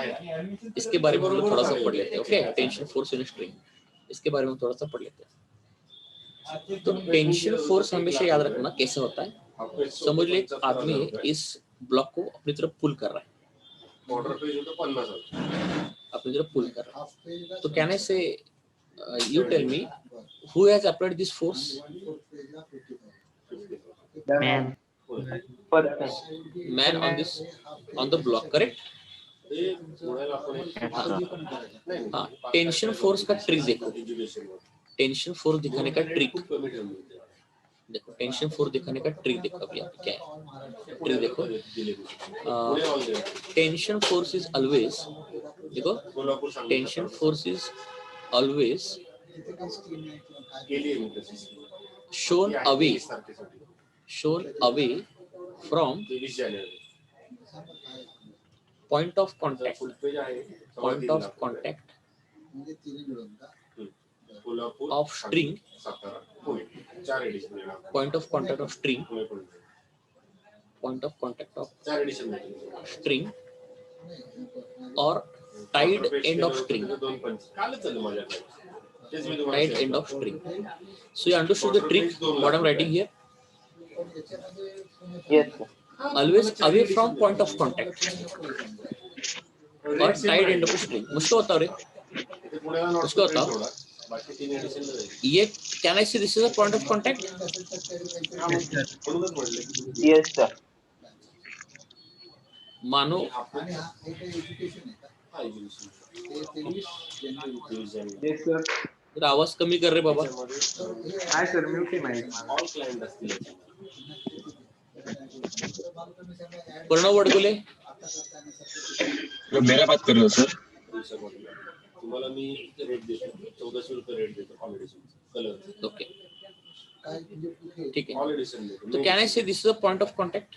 इसके बारे में हम लोग थोड़ा सा पढ़ लेते हैं, okay. Tension force in a string, इसके बारे में थोड़ा सा पढ़ लेते हैं। तो टेंशन फोर्स हमेशा याद रखना कैसे होता है। समझ लो एक आदमी इस ब्लॉक को अपनी तरफ पुल कर रहा है, अपनी तरफ पुल कर रहा है, तो can I say you tell me who has applied this force? Man. Person. Man on this, on the block, correct. हाँ, टेंशन फोर्स का ट्रिक देखो। टेंशन फोर्स दिखाने का ट्रिक देखो, टेंशन फोर्स दिखाने का ट्रिक देखो अभी यहाँ पे क्या है। ट्रिक देखो, टेंशन फोर्स इज ऑलवेज, देखो tension force is always shown away from point of contact of string, point of contact of string or tied end of string. So you understood the trick what I'm writing here? Yes, sir. Always away from point of contact or tied end of string. मुझको बताओ रे, मुझको बताओ ये, can I say this is a point of contact? Yes, sir. मानो Yes, sir. जरा आवाज कमी कर रहे बाबा। Hi, sir. Mute mic. Pranav वडगुले, मेरा बात कर रहे हो सर? तुम्हाला मी रेट देतो, 1400 रुपये रेट देतो ऑलरेडी कलर. ओके ठीक है, तो can I say this is a point of contact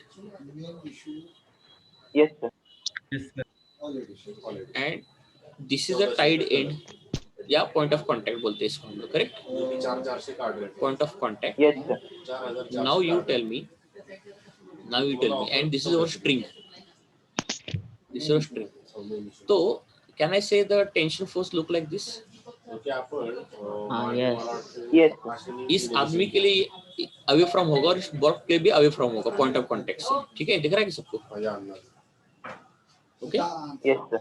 Yes, sir. And this is a tied end या पॉइंट ऑफ कांटेक्ट बोलते हैं इसको हम लोग, करेक्ट? 400 काट रहे. Point of contact. Yes, sir. 4000. Now you tell me and this is our string, this is our string. तो can I say the tension force look like this? Okay आपण yes. Yes, sir. इस आदमी के लिए अवे फ्रॉम होगा और इस बॉर्ड के लिए भी अवे फ्रॉम होगा पॉइंट ऑफ कांटेक्ट से, ठीक है? दिख रहा है कि सबको? माझ्या अंदाज. Okay Yes, sir.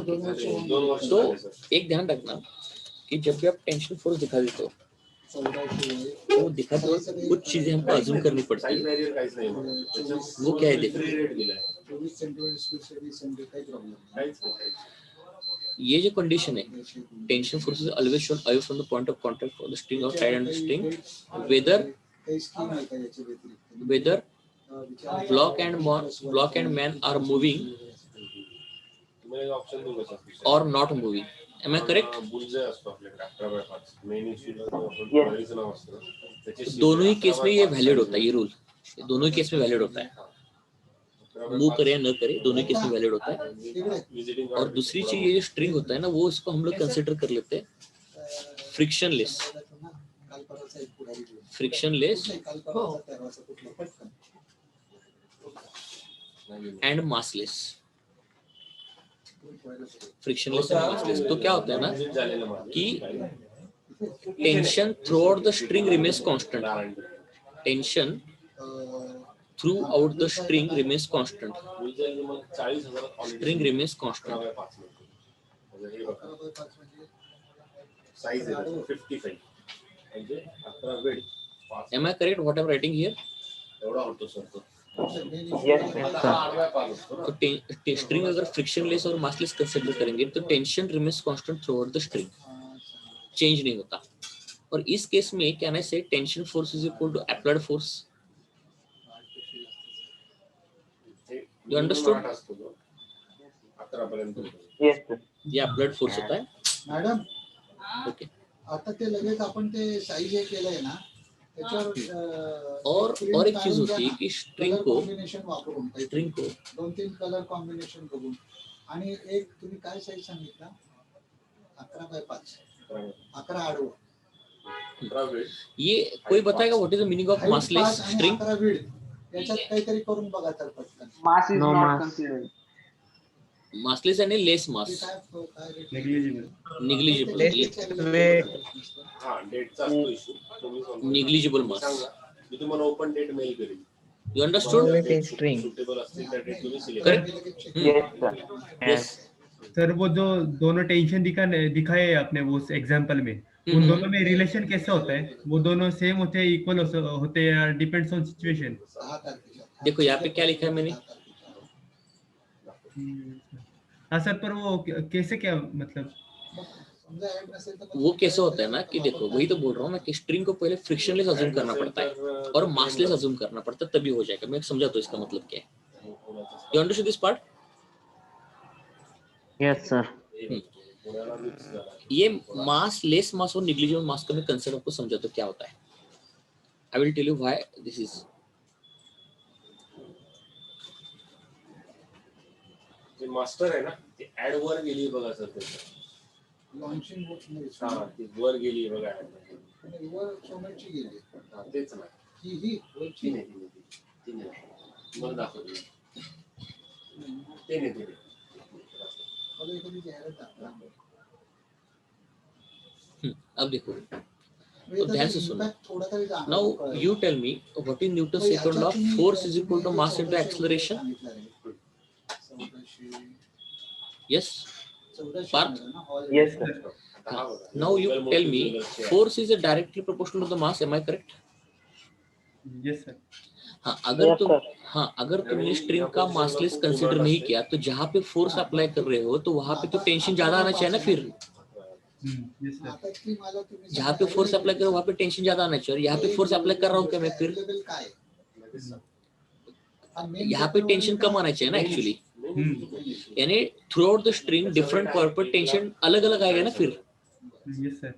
दोन वर्ष तो झाले, सर. एक ध्यान रखना कि जब भी आप टेंशन फोर्स दिखा देते हो तो दिखाते वक्त कुछ चीजें हमको अज्यूम करनी पड़ती साइड है. बॅरियर काहीच नाही. वो क्या है देखो, रेट दिलाय. काहीच नाही. ये जो कंडीशन है, tension force is always shown away from the point of contact for the string of tied end string whether block and man are moving तुम्हाला ऑप्शन देऊ का? or not moving. Am I correct? बुलजे असतो आपल्याकडे 11/5 मेन इश्यूला Yes. बरीच नाव असतं त्याची दोनों ही केस में ये वैलिड होता है, ये रूल दोनों ही केस में वैलिड होता है. मूव करे या न करे दोनों केस में वैलिड होता है. विजिटिंग और दूसरी चीज ये जो स्ट्रिंग होता है ना, वो इसको हम लोग कंसिडर कर लेते हैं frictionless and massless. Frictionless and massless. तो क्या होता है ना कि tension through out the string remains constant. Tension through out the string remains constant. 40,000 string remains constant. Size आहे 55 म्हणजे 11 वेळ. Am I correct what I'm writing here? एवढा होतो सर तो. Yes, sir. तो स्ट्रिंग अगर फ्रिक्शनलेस और मासलेस कंसिडर करेंगे तो tension remains constant throughout the string, change नहीं होता. और इस केस में can I say tension force is equal to applied force. You understood? 11 पर्यंत. Yes, sir. ये अप्लाइड फोर्स होता है. Madam okay. आता ते लगेच आपण ते साईज हे केलंय ना त्याच्यावर और एक चीज होती है कि स्ट्रिंग को कॉम्बिनेशन वापरून दोन तीन कलर कॉम्बिनेशन करून आणि एक तुम्ही काय साईज सांगितला 11/5 11 आडवं 11 वेळ. ये कोई बताएगा what is the meaning of massless string? 11 विड याच्यात काहीतरी करून बघा तर पटकन. Mass is No not mass. considered. Massless आणि लेस मास, नेग्लिजिबल. निग्लिजिबल. हा डेटचा असतो इश्यू. तुम्ही निग्लिजिबल मास. सांगा, मी तुम्हाला ओपन डेट मेल करेन. You understood? सुटेबल असतील त्या डेट तुम्ही select correct. Yes, sir. Yes. Sir वो जो दोनों टेंशन दिखाए आपने वो एग्जांपल में, उन दोनों में रिलेशन कैसा होता है? वो दोनों सेम होते हैं, इक्वल होते हैं या डिपेंड्स ऑन सिचुएशन? देखो यहाँ पे क्या लिखा है मैंने, हाँ सर, पर वो कैसे क्या मतलब? समजा ऍड नसेल तर वो कैसे होता है ना कि देखो वही तो बोल रहा हूँ मैं कि स्ट्रिंग को पहले फ्रिक्शनलेस अज्यूम करना पड़ता है और मासलेस अज्यूम करना पड़ता है, तभी हो जाएगा। मैं समझा तो इसका मतलब क्या है। You understand this part? Yes sir. ये मास, लेस मास और निग्लिजिबल मास का मैं कंसेप्ट आपको समझा तो क्या होता है। I will tell you why this is. जे मास्टर आहे ना ते ऍड वर गेली बघा सर त्याचं. लॉन्चिंग होत नाही हा ती वर गेली बघा ऍड. आणि वर सोमेटची गेली हा तेच ना. ही वरची ती नाही ती नाही. मला दाखवतो ते नाही ते. कधी कधी जाहिरात टाकला अब देखो म्हणजे ध्यान से त्याचा सुनो। impact थोडा तरी जाणवतो नाउ कळेल. You tell me what is Newton मग सेकंड लॉ, याच्यात तुम्ही- फोर्स इज इक्वल टू तुम्ही मास इनटू 1400 एक्सेलरेशन। सांगितलं रे. 1400 यस 1400 Parth? म्हणलं ना, all Yes, sir. हा बघा. Now you tell me force is directly proportional to the mass, am I correct? Yes sir. हाँ अगर Yes, तुम sir. हाँ अगर तुमने स्ट्रिंग का मासलेस कंसीडर नहीं किया तो जहाँ पे फोर्स अप्लाई कर रहे हो तो वहां पे तो टेंशन ज्यादा आना चाहिए ना फिर। Yes sir. आता की मला तुम्ही जहाँ पे फोर्स अप्लाई करो वहां पे टेंशन ज्यादा आना चाहिए, और यहाँ पे फोर्स अप्लाई कर रहा हूँ क्या मैं फिर, Available काय आणि main यहाँ पे chapter टेंशन वरील कम आना चाहिए ना एक्चुअली। हम्म। यानी through out the string different point पर टेंशन अलग अलग आएगा ना फिर। Yes sir.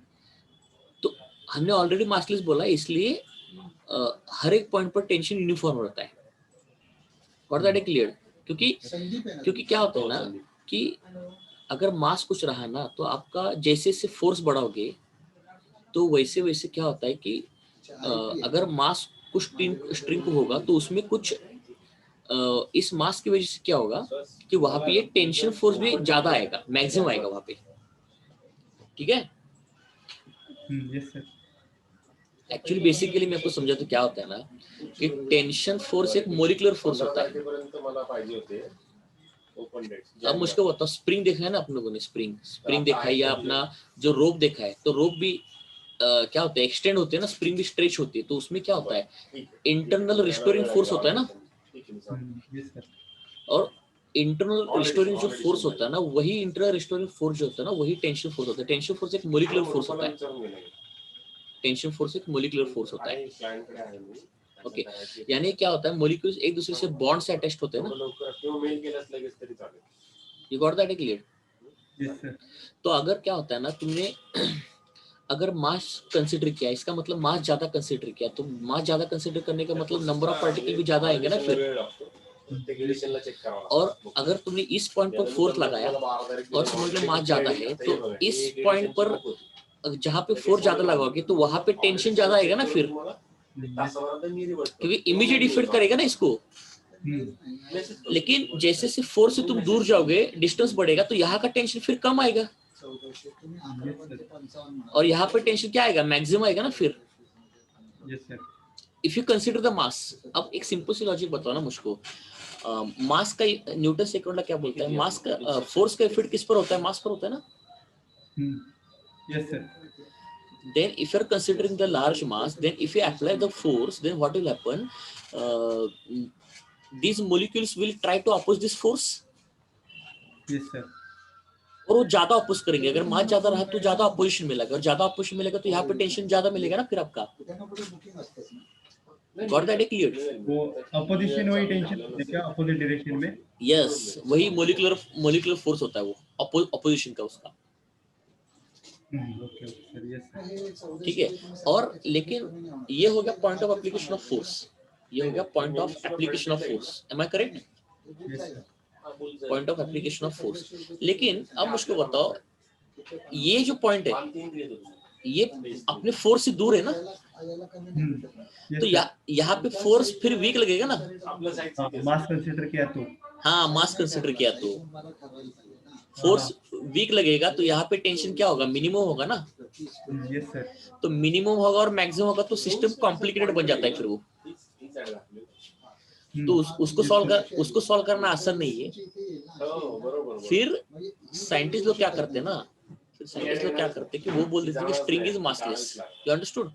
तो हमने ऑलरेडी मासलेस बोला, इसलिए हर एक पॉइंट पर टेंशन यूनिफॉर्म रहता है। और दैट इज क्लियर? क्योंकि संदीप आहे ना क्योंकि क्या होता है ना कि अगर मास कुछ रहा ना तो आपका जैसे जैसे फोर्स बढ़ाओगे तो वैसे वैसे क्या होता है कि अगर मास कुछ स्ट्रिंग को होगा तो उसमें कुछ इस मास की वजह से क्या होगा कि वहां पे ये टेंशन फोर्स भी ज्यादा आएगा, मैक्सिमम आएगा वहां पे। ठीक है? Yes sir. एक्चुअली बेसिकली मैं आपको समझा तो क्या होता है ना कि टेंशन फोर्स एक मोलिकुलर फोर्स होता है। तारखेपर्यंत मला पाहिजे होते ओपन डेट. अब मुझको बताओ, स्प्रिंग देखा है ना अपने लोगों ने, स्प्रिंग देखा है, या अपना जो रोप देखा है, तो रोप भी क्या होता है, एक्सटेंड होते हैं ना, स्प्रिंग भी स्ट्रेच होती है, तो उसमें क्या होता है, इंटरनल रिस्टोरिंग फोर्स होता है ना, यस सर। और इंटरनल रिस्टोरिंग जो फोर्स होता है ना, वही इंटरनल रिस्टोरिंग फोर्स जो होता है ना, वही टेंशन फोर्स होता है। टेंशन फोर्स एक मोलिकुलर फोर्स होता है। टेंशन फोर्स एक मोलिकुलर फोर्स होता है। ओके, यानी क्या होता है, मोलिक्यूल्स एक दूसरे से बॉन्ड से अटैच्ड होते हैं ना। You got that clear? Yes sir. तो अगर क्या होता है ना, तुमने अगर मास कंसीडर किया, इसका मतलब मास ज्यादा कंसीडर किया, तो मास ज्यादा कंसीडर करने का मतलब नंबर ऑफ पार्टिकल भी ज्यादा आएंगे ना फिर। और अगर तुमने इस पॉइंट पर फोर्स लगाया और समझ लो मास ज्यादा है, तो इस पॉइंट पर जहाँ पे फोर्स ज्यादा लगाओगे तो वहां पे टेंशन ज्यादा आएगा ना फिर, क्योंकि इमीडिएट इफेक्ट करेगा ना इसको। लेकिन जैसे से फोर्स से तुम दूर जाओगे, डिस्टेंस बढ़ेगा, तो यहाँ का टेंशन फिर कम आएगा, 1400 तुम्ही 1155 म्हणा. और यहाँ पे टेंशन क्या आएगा, मैक्सिमम आएगा ना फिर, yes sir. If you consider the mass. अब एक सिंपल सी लॉजिक बताओ ना मुझको, मास का न्यूटन सेकंड क्या बोलता है, मास का फोर्स का इफेक्ट किस पर होता है, मास पर होता है ना। Yes sir. Then if you're considering the large mass, then if you apply the force, then what will happen, these molecules will try to oppose this force, yes sir. और वो ज्यादा अपोज करेंगे। अगर मास ज्यादा रहा तो ज्यादा अपोजिशन मिलेगा, और ज्यादा अपोजिशन मिलेगा तो यहाँ पे टेंशन ज्यादा मिलेगा ना फिर आपका। त्यांना पुढे बुकिंग असतेच ना. Got that clear? वो अपोजिशन वही टेंशन क्या अपोजिट डायरेक्शन में। यस, वही मोलिकुलर फोर्स होता है वो अपोजिशन का उसका। Okay sir. Yes sir. ठीक है, और लेकिन ये हो गया point of application of force, ये हो गया point of application of force, am I correct? Point of application of force. लेकिन अब मुझको बताओ, ये जो पॉइंट है ये अपने फोर्स से दूर है ना, याला कमी नाही भेटत ना. तो यहाँ पे फोर्स फिर वीक लगेगा ना। मास कंसीडर किया तो। हाँ, मास कंसिडर किया तो मला ठरवायला पाहिजे ना. फोर्स वीक लगेगा, तो यहाँ पे टेंशन क्या होगा, मिनिमम होगा ना। Yes sir. तो मिनिमम होगा और मैक्सिमम होगा, तो सिस्टम कॉम्प्लिकेटेड बन जाता है फिर वो। तो उसको सॉल्व करना आसान नहीं है। फिर साइंटिस्ट लोग क्या करते हैं ना, साइंटिस्ट लोग क्या करते हैं कि वो बोल देते हैं कि string is massless. You understood?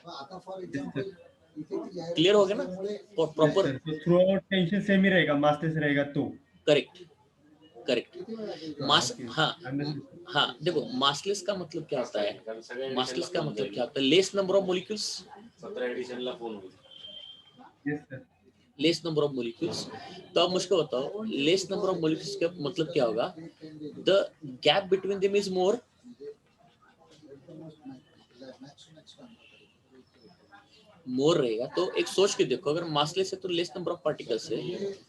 आता फॉर एक्झाम्पल क्लियर हो गया ना प्रॉपर? तो थ्रू आउट टेंशन सेम ही रहेगा, मासलेस रहेगा तो। करेक्ट। करेक्ट। मास हाँ हाँ, देखो मासलेस का मतलब क्या होता है, कारण सगळ्यांनी मासलेस का फोन मतलब केला. क्या होता है, लेस नंबर ऑफ मोलिक्यूल्स, 17 एडिशनला फोन होईल. Yes sir, less number of molecules. तो अब मुझको बताओ लेस नंबर ऑफ मोलिक्यूल्स का मतलब क्या होगा, the gap between them is more, more रहेगा। तो एक सोच के देखो, अगर मासलेस है तो लेस नंबर ऑफ पार्टिकल्स है,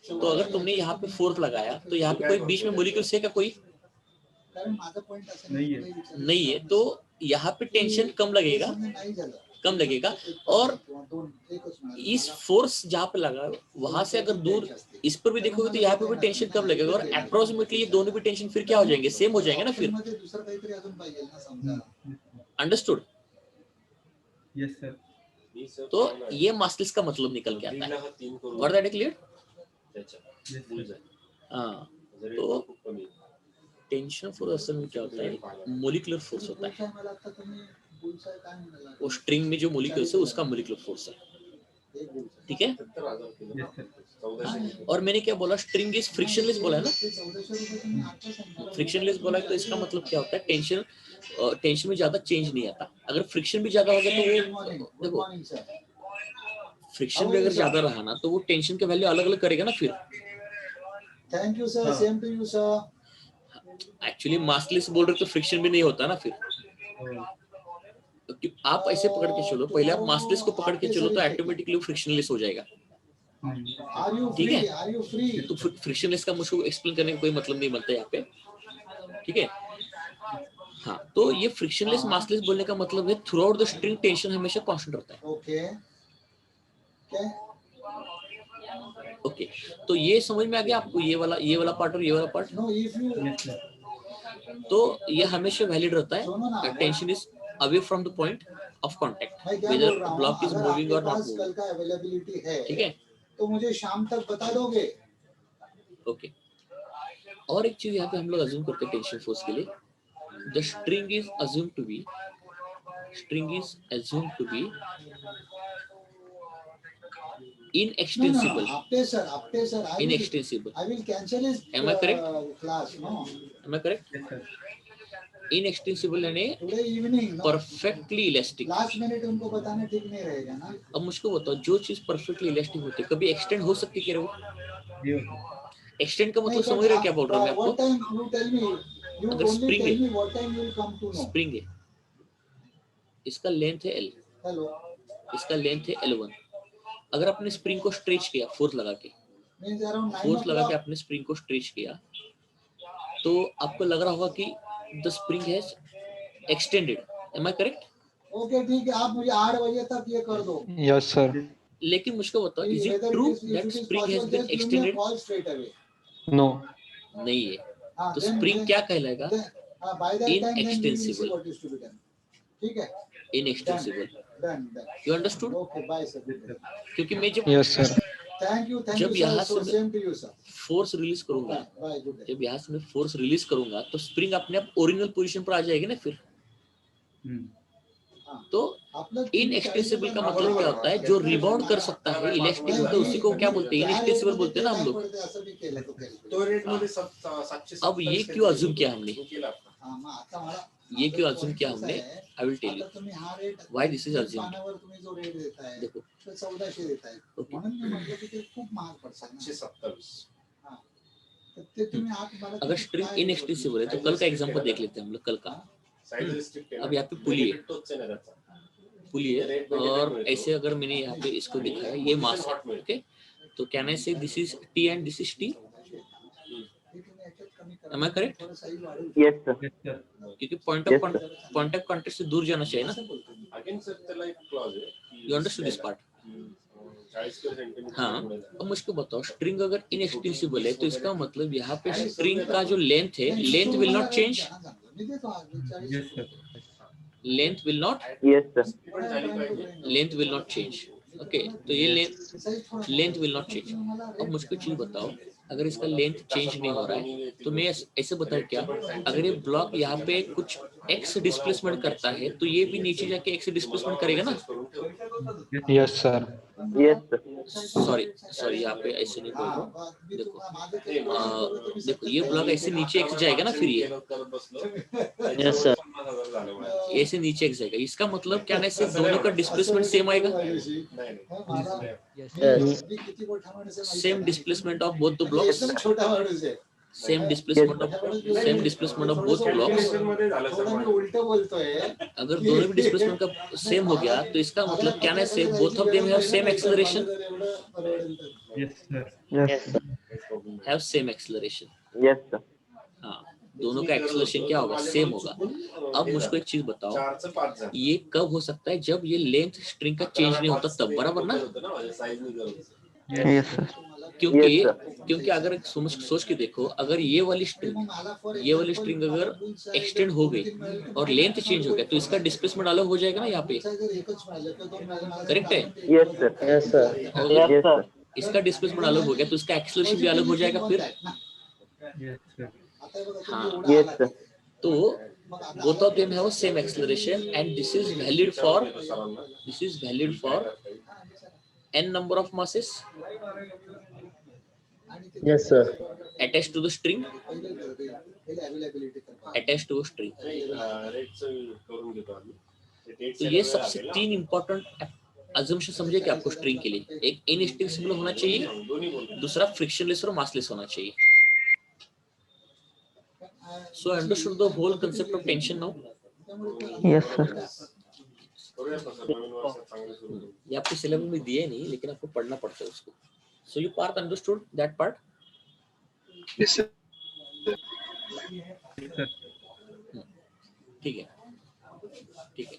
तो अगर तुमने यहाँ पे फोर्थ लगाया तो यहाँ पे कोई बीच में मोलिक्यूल्स है क्या, कोई नहीं है। नहीं है, तो यहाँ पे टेंशन कम लगेगा, कम लगेगा। और इस फोर्स जहाँ पे लगा वहां से अगर दूर इस पर भी देखोगे तो यहाँ पे भी टेंशन कम लगेगा, और अप्रोक्सीमेटली ये दोनों भी टेंशन फिर क्या हो जाएंगे, सेम हो जाएंगे ना फिर। अंडरस्टूड? यस सर, मी सर तो पाहणार. ये मास्टर्स का मतलब निकल के आता तीनला है। हा 3 करून वर दैट क्लियर? त्याच्या यस फुल सर, जाईल. हाँ, जर तो खूप कमी आहे. टेंशन फोर्स असल में क्या होता है, मोलिकुलर फोर्स होता है। वो स्ट्रिंग में जो मोलिक्यूल्स है उसका मोलिकुलर फोर्स है, ठीक है। 70,000 किलो. यस सर, 1400 और मैंने क्या बोला, स्ट्रिंग इज फ्रिक्शनलेस बोला है ना, फ्रिक्शनलेस बोला है, तो इसका मतलब क्या होता है, टेंशन टेंशन में ज्यादा चेंज नहीं आता। अगर फ्रिक्शन भी ज्यादा होगा तो वो देखो, फ्रिक्शन भी अगर ज्यादा रहा ना तो वो टेंशन के वैल्यू अलग अलग करेगा ना फिर। Thank you sir, same to you sir. Actually massless बोल रहे तो फ्रिक्शन भी नहीं होता ना फिर। तो आप ऐसे पकड़ के चलो, पहले आप मासलेस को पकड़ के चलो तो ऑटोमेटिकली फ्रिक्शनलेस हो जाएगा, आर यू ठीक फ्री? है। Are you free? तो फ्रिक्शनलेस का मुझको एक्सप्लेन करने का कोई मतलब नहीं बनता यहाँ पे, ठीक है। हाँ, तो ये फ्रिक्शनलेस मासलेस बोलने का मतलब है through out the string tension हमेशा कांस्टेंट रहता है। ओके क्या? ओके, तो ये समझ में आ गया आपको, ये वाला पार्ट और ये वाला part. Know if you yes sir, तो ये हमेशा वैलिड रहता सुनो ना, है, tension is away from the point of contact, मैं क्या वेदर बोल रहा हूँ, ब्लॉक इज अगर मूविंग आपके और नॉट पास कल मूविंग, का अवेलेबिलिटी है ठीक है। तो मुझे शाम तक बता दोगे? ओके, और एक चीज यहाँ पे हम लोग अज्यूम करते हैं टेंशन फोर्स के लिए, the string is assume to be, string is assume to be inextensible, after sir, inextensible, I will cancel his Am I correct? class. No, am I correct? Yes sir, inextensible यानी today evening. No, perfectly elastic. Last minute उनको बताना ठीक नहीं रहेगा ना। अब मुझको बताओ, जो चीज परफेक्टली इलास्टिक होती है कभी एक्सटेंड हो सकती है क्या? वो ये होता एक्सटेंड का मतलब समझ रहे हो क्या बोल रहा हूँ मैं What आपको? time you tell me? You अगर only spring tell है, me what time you will come to know. Spring है, इसका लेंथ है L, Hello. इसका लेंथ है L1। अगर आपने स्प्रिंग को स्ट्रेच किया फोर्स लगा के, Means around 9 फोर्स लगा के o'clock. आपने स्प्रिंग को स्ट्रेच किया, तो आपको लग रहा होगा कि the spring has extended. Am I correct? Okay, ठीक है, आप मुझे 8 बजे तक ये कर दो। Yes, sir. लेकिन मुझको बताओ, is it Whether true it is- if that it is spring has possible, been just give me a extended? call straight away. No. नहीं है, हाँ, तो then- स्प्रिंग then- क्या कहलाएगा? then, by that time then we will see Inextensible. what is to be done. ठीक है? Inextensible. Done, done. You understood? Okay, bye sir. Good day. क्योंकि मैं जब Yes, sir. Thank you जब sir. यहाँ So से- same to you sir. Force release करूंगा, Bye, good day. जब यहाँ से मैं फोर्स रिलीज करूंगा तो स्प्रिंग अपने आप ओरिजिनल पोजीशन पर आ जाएगी ना फिर। तो आपलं इनएक्सटेंसिबल का मतलब क्या होता है? जो रिबाउंड कर सकता है, इलास्टिक होता है, उसी को क्या बोलते हैं? इनएक्सटेंसिबल बोलते हैं ना हम लोग। असं बी केलं तो केलं. तो रेट मध्ये 770 अब ये क्यों अज्यूम किया हमने? केला आपला. हा, मग आता मला- ये क्यों अज्यूम किया हमने? आई विल टेल आता यू तुम्ही हा rate Why this is assumed? पानावर तुम्ही जो रेट देताय देखो, तो 1400 देताय. ओके, म्हणून मी म्हटलं की ते खूप महाग पडतात ना. 727. तर ते तुम्ही आत मला अगर स्ट्रिंग इनएक्सटेंसिबल है तो कल का एग्जांपल देख लेते हैं हम लोग, कल का। Size restricted. अब यहाँ पे पुली है, Benefit तोच आहे ना त्याचा. पुली है, और ऐसे अगर मैंने यहाँ पे इसको दिखाया, ये मास है, ओके, तो can I say this is T and this is T? Am I correct? Yes, sir. Yes sir, क्योंकि पॉइंट Yes, ऑफ कांटेक्ट से दूर जाना चाहिए ना। अगेन सर त्याला एक क्लॉज आहे की you understood this part? 40 centimetre हाँ, अब मुझको बताओ, स्ट्रिंग अगर इनएक्सटेंसिबल है तो इसका मतलब यहाँ पे स्ट्रिंग का जो लेंथ है, length will not change, yes sir, length will not, Yes, sir. पण झाली पाहिजे. Length will not change. Okay, तो ये लेंथ विल नॉट चेंज। अब मुझको चीज बताओ, अगर इसका लेंथ चेंज नहीं हो रहा है तो मैं ऐसे बताऊं क्या, अगर ये ब्लॉक यहाँ पे कुछ एक्स डिस्प्लेसमेंट करता है तो ये भी नीचे जाके एक्स डिस्प्लेसमेंट करेगा ना। Yes, sir. Yes, sir. Sorry यहाँ पे ऐसे नहीं बोल रहा। देखो ये ब्लॉक ऐसे नीचे एक जाएगा ना, फिर ये Yes, sir. ऐसे नीचे एक जाएगा, इसका मतलब क्या नहीं से दोनों का डिस्प्लेसमेंट सेम आएगा। Same displacement of both the blocks, छोटा माणूस आहे, same displacement of both blocks. उलट बोलतोय। अगर दोनों भी डिस्प्लेसमेंट का सेम हो गया तो इसका मतलब क्या नहीं से both of them have same acceleration, Yes, sir. Yes, sir. Have same acceleration. Yes, sir. हाँ, दोनों का एक्सेलरेशन क्या होगा, सेम होगा। अब मुझको एक चीज बताओ, ये कब हो सकता है, जब ये लेंथ स्ट्रिंग का चेंज नहीं होता तब, बराबर ना? Yes, sir. क्योंकि अगर सोच के देखो, अगर ये वाली स्ट्रिंग अगर एक्सटेंड हो गई और लेंथ चेंज हो गया तो इसका डिस्प्लेसमेंट अलग हो जाएगा ना यहाँ पे, करेक्ट है? Yes, sir. Yes, sir. और Yes, sir. इसका डिस्प्लेसमेंट अलग हो गया तो इसका एक्सेलरेशन भी अलग हो जाएगा फिर। Yes, sir. हाँ, Yes, sir. तो both of them have same acceleration and this is valid for n number of masses Yes, sir. attached to the string, attached to a string। तो ये सबसे 3 इंपॉर्टेंट अजम्पशन समझे कि आपको स्ट्रिंग के लिए, एक इनएक्सटेंसिबल होना चाहिए, दूसरा फ्रिक्शनलेस और मासलेस होना चाहिए। So I understood the whole concept of tension now। Yes, sir. ये आपके सिलेबस में दिए नहीं, लेकिन आपको पढ़ना पड़ता है उसको। So you part understood that part? Yes, sir. ठीक है, ठीक है।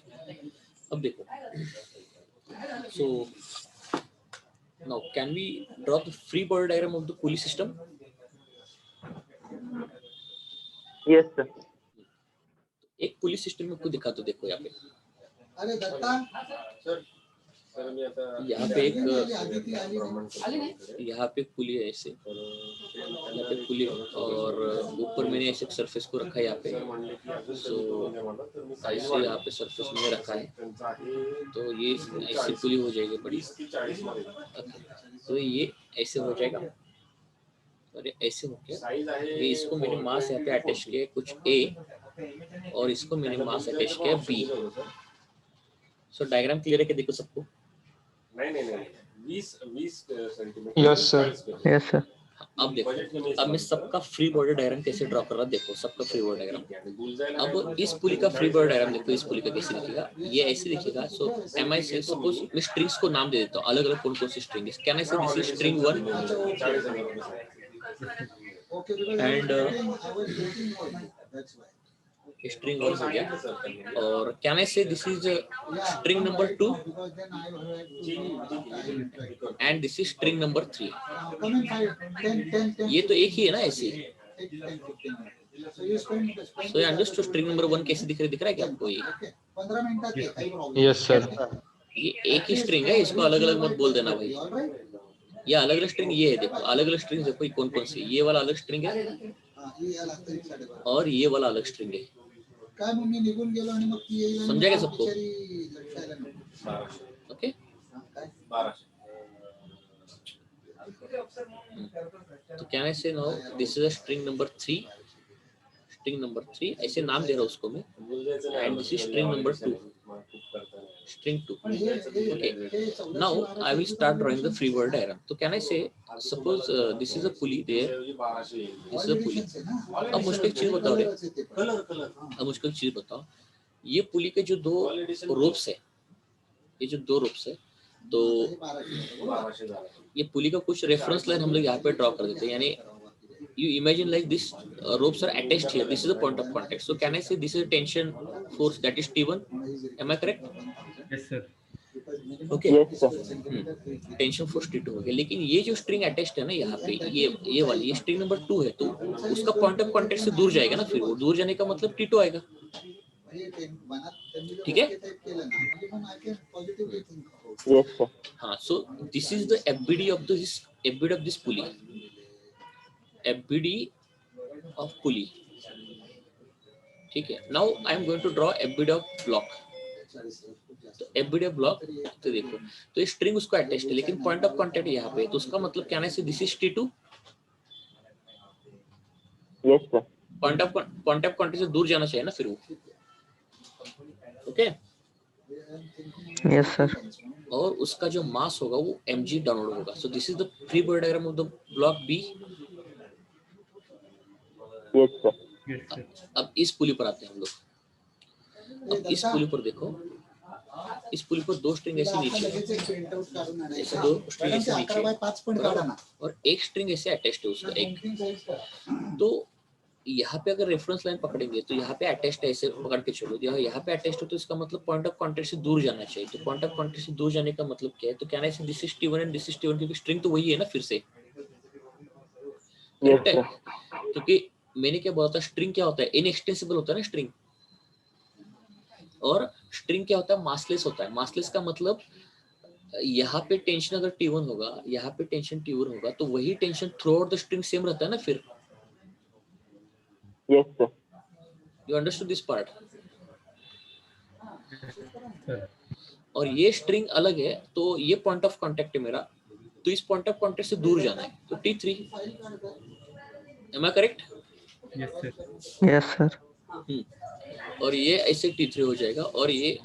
अब देखो, so now can we draw the free body diagram of the pulley system? Yes, sir. एक पुलिस सिस्टम में को दिखा तो देखो यहाँ पे, अरे दत्ता, यहाँ पे एक पुली है ऐसे, यहाँ पे पुली, और ऊपर मैंने ऐसे सरफेस को रखा है यहाँ पे। सो ऐसे यहाँ पे सरफेस में रखा है, तो ये ऐसी पुली हो जाएगी बड़ी। तो ये ऐसे हो जाएगा और ऐसे हो गया। ये इसको मैंने मास यहाँ पे अटैच किया कुछ A और इसको मैंने मास अटैच किया B। सो डायग्राम क्लियर है कि देखो सबको? Yes, sir. Yes, sir. अब देखो, अब मैं सबका फ्री बॉडी डायग्राम कैसे ड्रॉ कर रहा, देखो सबका फ्री बॉडी डायग्राम। अब इस पुली का फ्री बॉडी डायग्राम देखो, इस पुली का कैसे दिखेगा, ये ऐसे दिखेगा। सो एम आई से सपोज मैं स्ट्रिंग्स को नाम दे देता हूँ, अलग अलग कौन कौन सी स्ट्रिंग है। Can I say this is string 1 and string 1 हो गया, और can I say this is string number 2 and this is string number 3। ये तो एक ही है ना ऐसे। सो ये अंडरस्टूड स्ट्रिंग नंबर 1 कैसे दिख रहा है क्या आपको? ये 15 मिनिटात ये काही प्रॉब्लेम Yes, sir. ये एक ही स्ट्रिंग है, इसको अलग अलग मत बोल देना भाई। ये अलग अलग स्ट्रिंग, ये है देखो अलग अलग स्ट्रिंग देखो, कौन कौन सी, ये वाला अलग स्ट्रिंग है और ये वाला अलग स्ट्रिंग है। काय मग मी निघून गेलो आणि मग ती येईल आणि समझा क्या मग सबको? बिचारी लक्षायला नको. ओके, काय? तो कैन आई से now this is a string number 3, string number 3 ऐसे नाम दे रहा हूँ उसको मैं, and this is string number 2, string 2। okay, now I will start drawing the free body diagram। तो can I say suppose this is a pulley there, this is a pulley। अब मुझको एक चीज बताओ रे, ये पुली के जो 2 रोप्स है, ये जो 2 रोप्स है, तो ये पुली का कुछ रेफरेंस लाइन हम लोग यहाँ पे ड्रॉ कर देते हैं। यानी you imagine like this ropes are attached here, this is the point of contact। so can I say this is a tension force, that is T1, am I correct? Yes, sir. okay, Yes, sir. Tension force T2 हो गया। लेकिन ये जो स्ट्रिंग अटैच्ड है ना यहाँ पे, ये वाली, ये स्ट्रिंग नंबर 2 है, तो उसका पॉइंट ऑफ कांटेक्ट से दूर जाएगा ना, फिर वो दूर जाने का मतलब T2 आएगा। ठीक है, Yes, sir. हाँ। So this is the FBD of this pulley, FBD of pulley। ठीक है, now I am going to draw FBD of block। तो एवरीडे ब्लॉक, तो देखो तो ये स्ट्रिंग उसको अटैच्ड है लेकिन पॉइंट ऑफ कांटेक्ट यहाँ पे, तो उसका मतलब क्या है, this is T2। Yes sir. Point of contact से दूर जाना चाहिए ना फिर वो, ओके। Yes sir. और उसका जो मास होगा वो mg डाउनलोड होगा। So this is the free body diagram of the block B. Yes sir. Yes, sir. अब इस पुली पर आते हैं हम लोग। अब इस पुली पर देखो, इस पुली पर दो स्ट्रिंग ऐसे नीचे, ऐसे दो स्ट्रिंग ऐसे नीचे और एक स्ट्रिंग ऐसे अटैच्ड है उसका एक। तो यहाँ पे अगर रेफरेंस लाइन पकड़ेंगे तो यहाँ पे अटैच्ड है, ऐसे पकड़ के चलो, यहाँ पे अटैच्ड हो तो इसका मतलब पॉइंट ऑफ कांटेक्ट से दूर जाना चाहिए। तो पॉइंट ऑफ कांटेक्ट से दूर जाने का मतलब क्या है, तो क्या है, this is T1 and this is T1, क्योंकि स्ट्रिंग तो वही है ना फिर से, यस सर। क्योंकि मैंने क्या बोला था, स्ट्रिंग क्या होता है, इनएक्सटेंसिबल होता है ना स्ट्रिंग, और स्ट्रिंग क्या होता है, मासलेस होता है। मासलेस का मतलब यहाँ पे टेंशन अगर T1 होगा, यहाँ पे टेंशन T1 होगा, तो वही tension through out the string same रहता है ना फिर। Yes sir. You understood this part. Sir. और ये स्ट्रिंग अलग है, तो ये पॉइंट ऑफ कांटेक्ट है मेरा, तो इस पॉइंट ऑफ कांटेक्ट से दूर जाना है, तो T3। Am I correct? Yes, sir. Yes sir. और ये ऐसे T3 हो जाएगा, और ये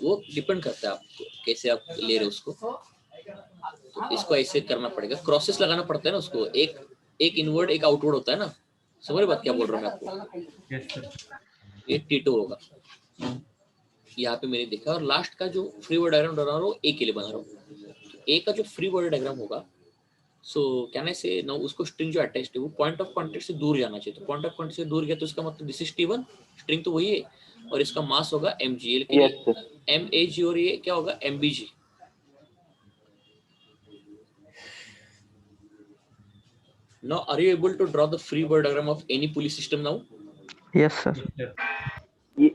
वो डिपेंड करता है आपको कैसे आप ले रहे हो उसको। तो इसको ऐसे करना पड़ेगा, क्रॉसेस लगाना पड़ता है ना उसको, एक इनवर्ड एक आउटवर्ड होता है ना। समझ रहे बात क्या बोल रहा हूँ मैं आपको? Yes, sir. ये T2 होगा, यहाँ पे मैंने देखा। और लास्ट का जो फ्री बॉडी डायग्राम बना रहा हूँ ए के लिए बना रहा हूँ। ए का जो फ्री बॉडी डायग्राम होगा, सो कैन आई से नाउ, उसको स्ट्रिंग जो अटैच्ड है वो पॉइंट ऑफ कांटेक्ट से दूर जाना चाहिए। तो पॉइंट ऑफ कांटेक्ट से दूर गया तो इसका मतलब दिस इज T1, स्ट्रिंग तो वही है, और इसका मास होगा mg, लेकिन यस सर। mag और ये क्या होगा mbg। Now are you able to draw the free body diagram of any pulley system now? Yes sir. Yes, sir.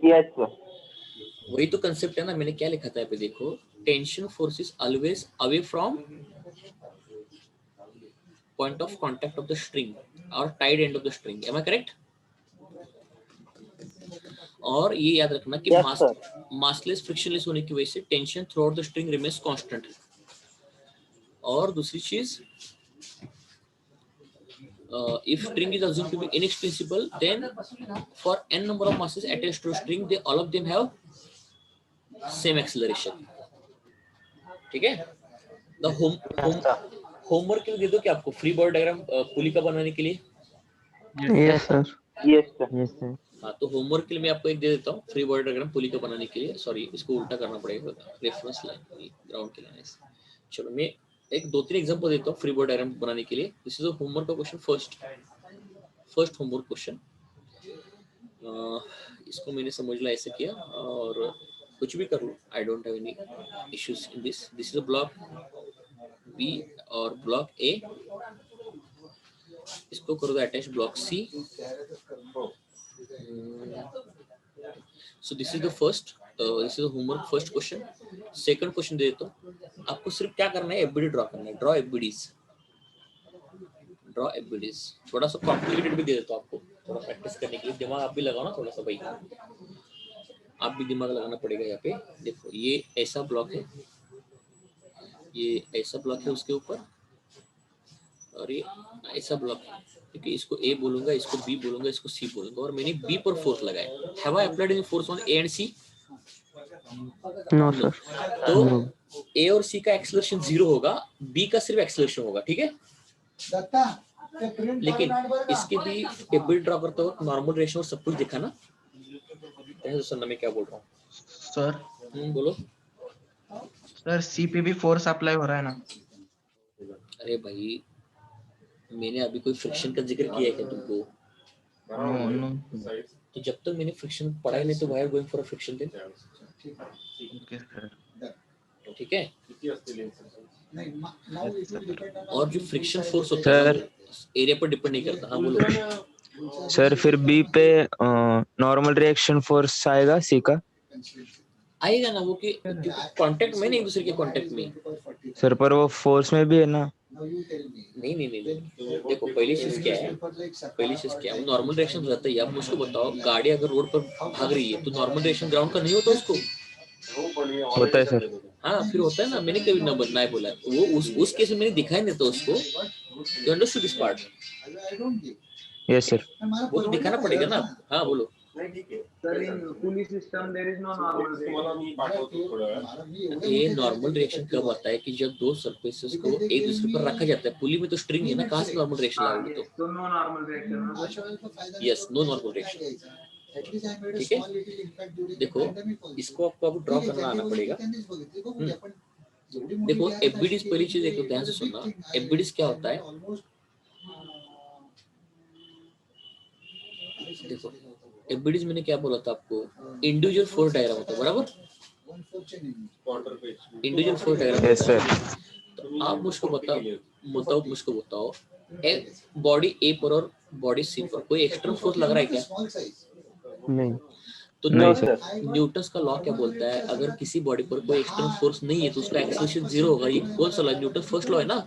Yes sir. वही तो कंसेप्ट है ना, मैंने क्या लिखा था यहाँ पे देखो, tension force is always away from point of contact of the string और tied end of the string. Am I correct? और ये याद रखना कि Yes, sir. मासलेस फ्रिक्शनलेस होने की वजह से tension through out the string remains constant. और दूसरी चीज, if string is assumed to be inextensible, then for n number of masses attached to a string, they all of them have same acceleration. ठीक है? The homework के लिए दे दो कि आपको फ्री बॉडी डायग्राम पुली का बनाने के लिए। Yes sir. Yes sir. हाँ, तो होमवर्क के लिए मैं आपको एक दे देता हूँ, फ्री बॉडी डायग्राम पुली का बनाने के लिए। सॉरी, इसको उल्टा करना पड़ेगा, रेफरेंस लाइन ग्राउंड के लिए। चलो मैं एक 2-3 एग्जांपल देता हूँ फ्री बॉडी डायग्राम बनाने के लिए। दिस इज अ होमवर्क का क्वेश्चन, फर्स्ट होमवर्क क्वेश्चन। इसको मैंने समझ ला ऐसे किया, और कुछ भी कर लो, I don't have any issues in this. This is a block B और ब्लॉक ए, इसको कर दो attach block C. So this is the first, this is homework first question. Second question दे देता हूँ, आपको सिर्फ क्या करना है, एफबीडी ड्रॉ करना है। ड्रॉ एफबीडीज, थोड़ा सा कॉम्प्लिकेटेड भी दे देता हूँ आपको, थोड़ा प्रैक्टिस करने के लिए। दिमाग आप भी लगाओ ना थोड़ा सा भाई, आप भी दिमाग लगाना पड़ेगा यहाँ पे। देखो ये ऐसा ब्लॉक है, ये ऐसा ब्लॉक है उसके ऊपर, और ये ऐसा ब्लॉक है, क्योंकि इसको ए बोलूंगा, इसको बी बोलूंगा, इसको सी बोलूंगा, और मैंने बी पर फोर्स लगाया। Have I applied any force on A and C? No sir. तो ए और सी का एक्सेलरेशन 0 होगा, बी का सिर्फ एक्सेलरेशन होगा, ठीक है? लेकिन इसके भी टेबल ड्रॉ करते वक्त नॉर्मल रेशियो सब कुछ दिखा ना। सुनना मैं क्या बोल रहा हूँ सर। बोलो सर, सी पे भी फोर्स अप्लाई हो रहा है ना? अरे भाई, मैंने अभी कोई फ्रिक्शन का जिक्र किया है क्या तुमको? नो। तो जब तक मैंने फ्रिक्शन पढ़ा ही नहीं, तो why are going for a friction then? ठीक है? और जो फ्रिक्शन फोर्स होता है एरिया पर डिपेंड नहीं करता। हाँ बोलो सर। फिर बी पे नॉर्मल रिएक्शन फोर्स आएगा, सी का आएगा ना, वो कि कांटेक्ट में नहीं, दूसरे के कांटेक्ट में। सर, पर वो फोर्स में भी है ना? नहीं। देखो पहली चीज क्या है, नॉर्मल रिएक्शन रहता है। आप मुझको बताओ, गाड़ी अगर रोड पर भाग रही है तो नॉर्मल रिएक्शन ग्राउंड का नहीं होता उसको? होता है सर। हाँ फिर होता है ना, मैंने कभी ना बोला वो उस केस में मैंने दिखाई नहीं था उसको। You understood this part? I don't give. Yes sir. वो तो दिखाना पड़ेगा ना। हाँ बोलो। ये नॉर्मल रिएक्शन कब आता है कि जब दो सरफेसेस को एक दूसरे पर रखा जाता है। पुली में तो स्ट्रिंग है ना, कहाँ से नॉर्मल रिएक्शन लाओगे? तो यस, नो नॉर्मल रिएक्शन। ठीक है, देखो इसको आपको अब ड्रॉ करना आना पड़ेगा। देखो एफबीडीज पहली चीज देखो, ध्यान से सुनना। एफबीडीज क्या होता है? देखो एफबीडीज मैंने क्या बोला था आपको, इंडिविजुअल फोर्स डायग्राम होता है, बराबर? Individual force diagram. Yes sir. तो आप मुझको बताओ बॉडी ए पर और बॉडी सी पर कोई एक्सटर्नल फोर्स लग रहा है क्या? नहीं। तो नहीं सर। न्यूटन्स का लॉ क्या बोलता है? अगर किसी बॉडी पर कोई एक्सटर्नल फोर्स नहीं है तो उसका एक्सेलरेशन 0 होगा। ये कौन सा लॉ है? न्यूटन फर्स्ट लॉ है ना।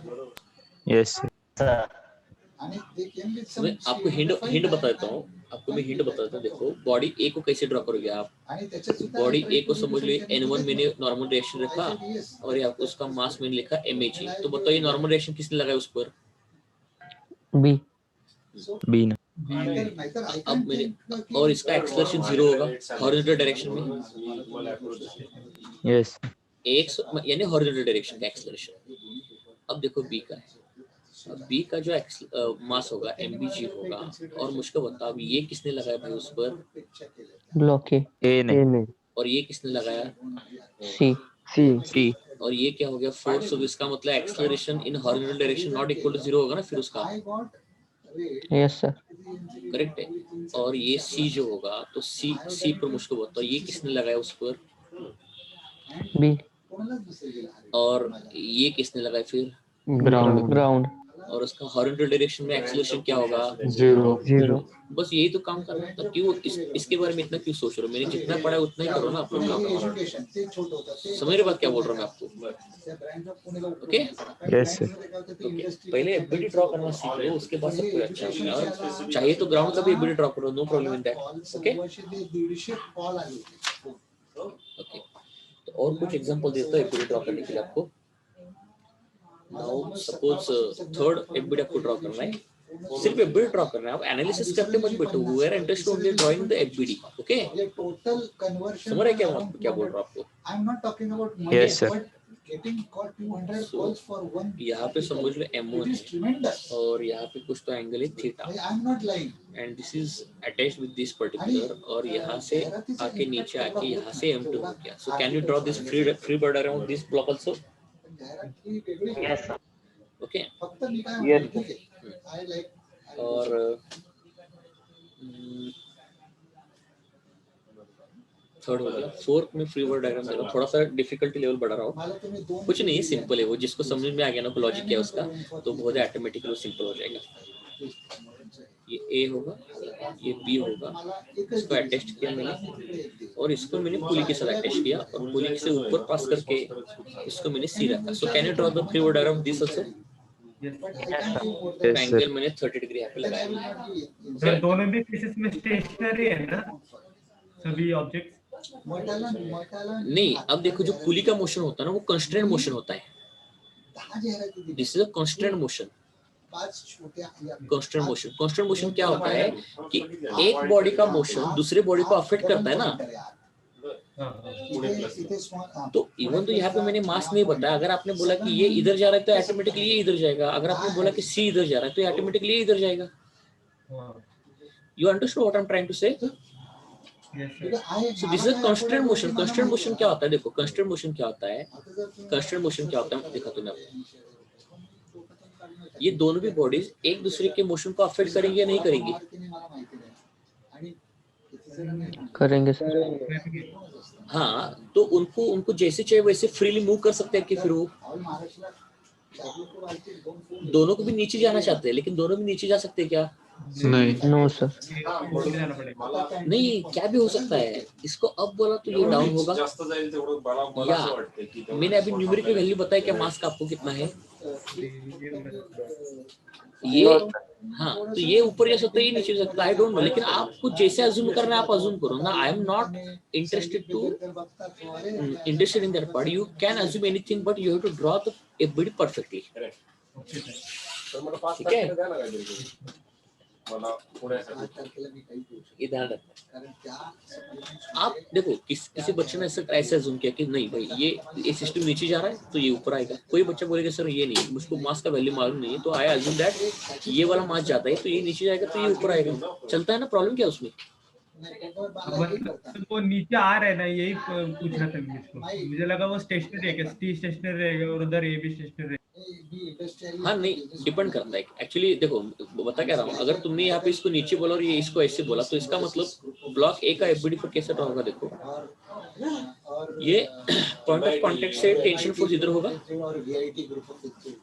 Yes sir. मैं आपको हिंट बता देता हूँ। देखो बॉडी ए को कैसे ड्रॉ करोगे आप? बॉडी ए को समझ लो N1 मैंने नॉर्मल रिएक्शन रखा और ये आपको उसका मास मैंने लिखा mg। तो बताओ ये नॉर्मल रिएक्शन किसने लगाया उस पर? बी ना। अब मेरे और इसका एक्सेलरेशन 0 होगा हॉरिजॉन्टल डायरेक्शन में। यस। एक्स यानी हॉरिजॉन्टल डायरेक्शन का एक्सेलरेशन। अब देखो बी का है, बी का जो मास होगा mg होगा। और मुझको बताओ अब ये किसने लगाया भाई उस पर? ब्लॉक ए नहीं। और ये किसने लगाया? सी। और ये क्या हो गया? फोर्स। तो इसका मतलब acceleration in horizontal direction not equal to 0 होगा ना फिर उसका। Yes sir. करेक्ट है। और ये सी जो होगा तो सी पर मुझको बताओ ये किसने लगाया उस पर? बी। और ये किसने लगाया फिर? ग्राउंड। और उसका हॉरिजॉन्टल डायरेक्शन में एक्सेलरेशन क्या होगा? 0। बस यही तो काम करना है। तो क्यों इसके बारे में इतना क्यों सोच रहे हो? मैंने जितना पढ़ा है उतना ही करो ना आप लोग काम। समझ रहे बात क्या बोल रहा हूँ मैं आपको? Okay yes sir. पहले एफबीडी ड्रॉ करना सीख लो, उसके बाद सब कुछ अच्छा होगा। और चाहिए तो ग्राउंड का भी एफबीडी ड्रॉ करो, no problem in that. Okay okay. तो और कुछ एग्जांपल देता हूं एफबीडी ड्रॉ करने के लिए आपको। नाउ सपोज थर्ड एफबीडी आपको ड्रॉ करना है, सिर्फ एफबीडी ड्रॉ करना है। आप एनालिसिस करते मत बैठो, we are interested only drawing the FBD. Okay समझ रहे क्या बोल रहा हूं आपको? I am not talking about money Yes, sir. But getting 200 calls for one. यहाँ पे समझ लो M1 है और यहाँ पे कुछ तो एंगल है theta I am not lying and this is attached with this particular. और यहाँ से आके नीचे आके यहाँ से M2 हो गया। So can you draw this free border around this block also? Okay फक्त मी काय म्हणतो ठीक आहे आई लाइक। और थर्ड हो गया। फोर्थ में फ्री वर्ड डायग्राम देना, थोड़ा सा डिफिकल्टी लेवल बढ़ा रहा हो। कुछ नहीं है, सिंपल है वो। जिसको समझ में आ गया ना लॉजिक क्या है उसका, तो बहुत ऑटोमेटिकली सिंपल हो जाएगा। ये ए होगा, ये बी होगा, इसको अटैच किया मैंने और इसको मैंने पुली के साथ अटैच किया और पुली से ऊपर पास करके इसको मैंने सी रखा। So can you draw the free word diagram this also? Angle मैंने 30 डिग्री यहाँ पे लगाया। सर दोनों भी केसेस में स्टेशनरी है ना सभी ऑब्जेक्ट्स? नहीं, अब देखो जो पुली का मोशन होता है ना वो कंस्ट्रेंट मोशन होता है। This is a constraint motion. Constant motion क्या होता है कि एक बॉडी का मोशन दूसरे बॉडी को अफेक्ट करता है ना। तो इवन तो यहाँ पे मैंने मास नहीं बताया। अगर आपने बोला कि ये इधर जा रहा है तो ऑटोमेटिकली ये इधर जाएगा। अगर आपने बोला कि सी इधर जा रहा है तो ऑटोमेटिकली ये इधर जाएगा। You understand what I am trying to say? So this is constant motion. Constant motion क्या होता है? देखो कांस्टेंट मोशन क्या होता है, देखा तुमने आपको। ये दोनों भी बॉडीज एक दूसरे के मोशन को अफेक्ट करेंगे या नहीं करेंगी? करेंगे सर। हाँ, तो उनको जैसे चाहिए वैसे फ्रीली मूव कर सकते हैं कि फिर वो दोनों को भी नीचे जाना चाहते हैं, लेकिन दोनों भी नीचे जा सकते हैं क्या? नहीं। No sir. नहीं, क्या भी हो सकता है। इसको अब बोला तो ये डाउन होगा या मैंने अभी न्यूमेरिकल वैल्यू बताया क्या मास का आपको कितना है? हाँ, तो ये ऊपर जा सकता है, ये नीचे जा सकता है, आई डोंट नो, लेकिन आपको जैसे अज्यूम करना है आप अज्यूम करो ना. I am not interested in that part. You can assume anything but you have to draw the FBD perfectly. Okay sir. तर मला 5 ठीक आहे. तारखेला द्या ना काहीतरी. मला पुण्यासाठी ये ध्यान रखना. कारण त्या आप देखो किसी बच्चे ने ऐसे अज्यूम किया कि नहीं भाई ये सिस्टम नीचे जा रहा है तो ये ऊपर आएगा. कोई बच्चा बोलेगा सर ये नहीं, मुझको मास का वैल्यू मालूम नहीं है, तो आई अज्यूम दैट ये वाला मास जाता है तो ये नीचे जाएगा तो ये ऊपर आएगा. चलता है ना, प्रॉब्लम क्या है उसमें? मतलब वो नीचे आ रहा है ना, यही पूछ रहा था मैं इसको. मुझे लगा वो स्टेशनरी है, क्या टी स्टेशनरी रहेगा और उधर ए भी स्टेशनरी. हाँ नहीं, डिपेंड करता है एक्चुअली. देखो बता क्या रहा हूँ, अगर तुमने यहाँ पे इसको नीचे बोला और ये इसको ऐसे बोला तो इसका मतलब ब्लॉक ए का एफबीडी फोर्स कैसे ड्रॉ होगा. देखो ये पॉइंट ऑफ कांटेक्ट से टेंशन फोर्स इधर होगा,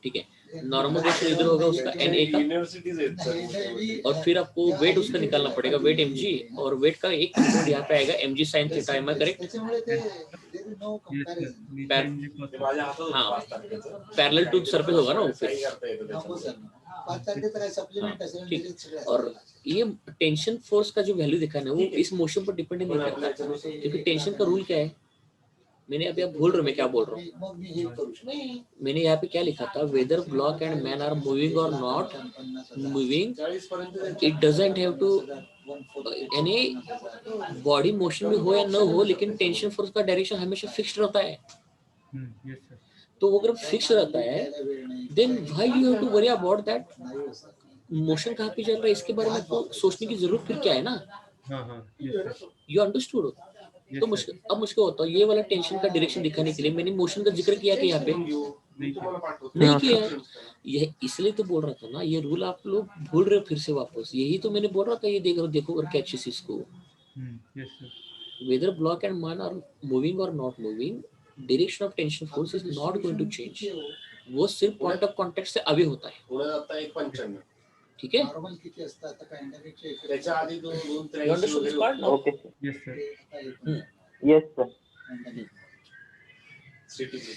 ठीक है. नॉर्मल रिएक्शन इधर होगा उसका एन ए का, युनिव्हर्सिटीज आहेत सर. और फिर आपको वेट उसका निकालना पड़ेगा, वेट mg, और वेट का एक कंपोनेंट यहाँ पे आएगा mg sin theta. Am I correct? ते माझ्या हातात हाँ. 5 तारखेचं. पैरेलल टू सरफेस होगा ना वो फिर. काही करता येतं त्याच्यामध्ये. ठीक. और ये टेंशन फोर्स का जो वैल्यू दिखा है ना वो इस मोशन पर डिपेंड नहीं करता, क्योंकि टेंशन का रूल क्या है. मैंने अभी, आप भूल रहे हो मैं क्या बोल रहा हूँ. मैंने यहाँ पे क्या लिखा था, whether block and man are moving और नॉट मूविंग, 40 पर्यंत इट डजंट हैव टू यानी बॉडी मोशन में हो या न हो, लेकिन टेंशन फोर्स का डायरेक्शन हमेशा फिक्स्ड रहता है. Yes sir. तो वो अगर फिक्स रहता है then why you have to worry about that motion कहाँ पे चल रहा है, इसके बारे में आपको सोचने की जरूरत फिर क्या है ना. हाँ हाँ. Yes sir. You understood. तो मुश्किल, अब मुश्किल होता है ये वाला टेंशन का डायरेक्शन दिखाने के लिए मैंने मोशन का जिक्र किया कि यहाँ पे नहीं किया. यह इसलिए तो बोल रहा था ना, ये रूल आप लोग भूल रहे हो फिर से वापस. यही तो मैंने बोल रहा था, ये देखो और कैच इसको. Yes sir. Whether block and man are moving और not moving, direction of tension force is not going to change. वो सिर्फ पॉइंट ऑफ कॉन्टेक्ट से अवे होता है. पुण्यात आता 1.95. ठीक है. नॉर्मल किती असतं आता पॅन्डेमिकचे त्याच्या आधी 2 You understood this part now? Okay sir. Yes sir. Yes sir. सिटीचे.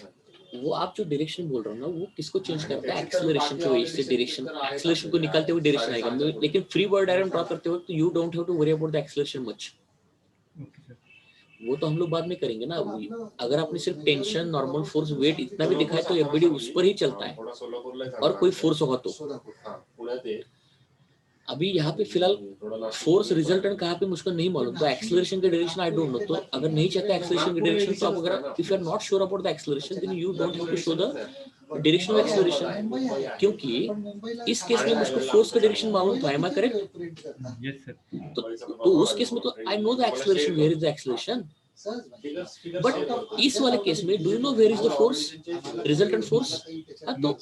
वो आप जो डायरेक्शन बोल रहे हो ना वो किसको चेंज करता है, एक्सेलरेशन की वजह से. डायरेक्शन, एक्सेलरेशन को निकालते हुए डायरेक्शन आएगा, लेकिन फ्री बॉडी डायग्राम ड्रॉ करते वक्त you don't have to worry about the acceleration much. Okay sir. वो तो हम लोग बाद में करेंगे ना. अगर आपने सिर्फ टेंशन, नॉर्मल फोर्स, वेट इतना भी दिखाया तो एफबीडी उस पर ही चलता है, थोडा सोलापूरला और कोई फोर्स होगा तो. हां पुण्यात आहे. अभी यहाँ पे फिलहाल फोर्स रिजल्टेंट कहाँ पे मुझको नहीं मालूम, तो एक्सेलरेशन का डायरेक्शन आई डोंट नो. तो अगर नहीं चाहते एक्सेलरेशन का डायरेक्शन तो आप अगर if you are not sure about the acceleration then you don't have to show the direction of acceleration, क्योंकि इस केस में मुझको फोर्स का डायरेक्शन मालूम था. Am I correct? Yes sir. तो उस केस में तो I know the acceleration, where is the acceleration. But इस वाले केस में do you know where is the force, resultant force? तो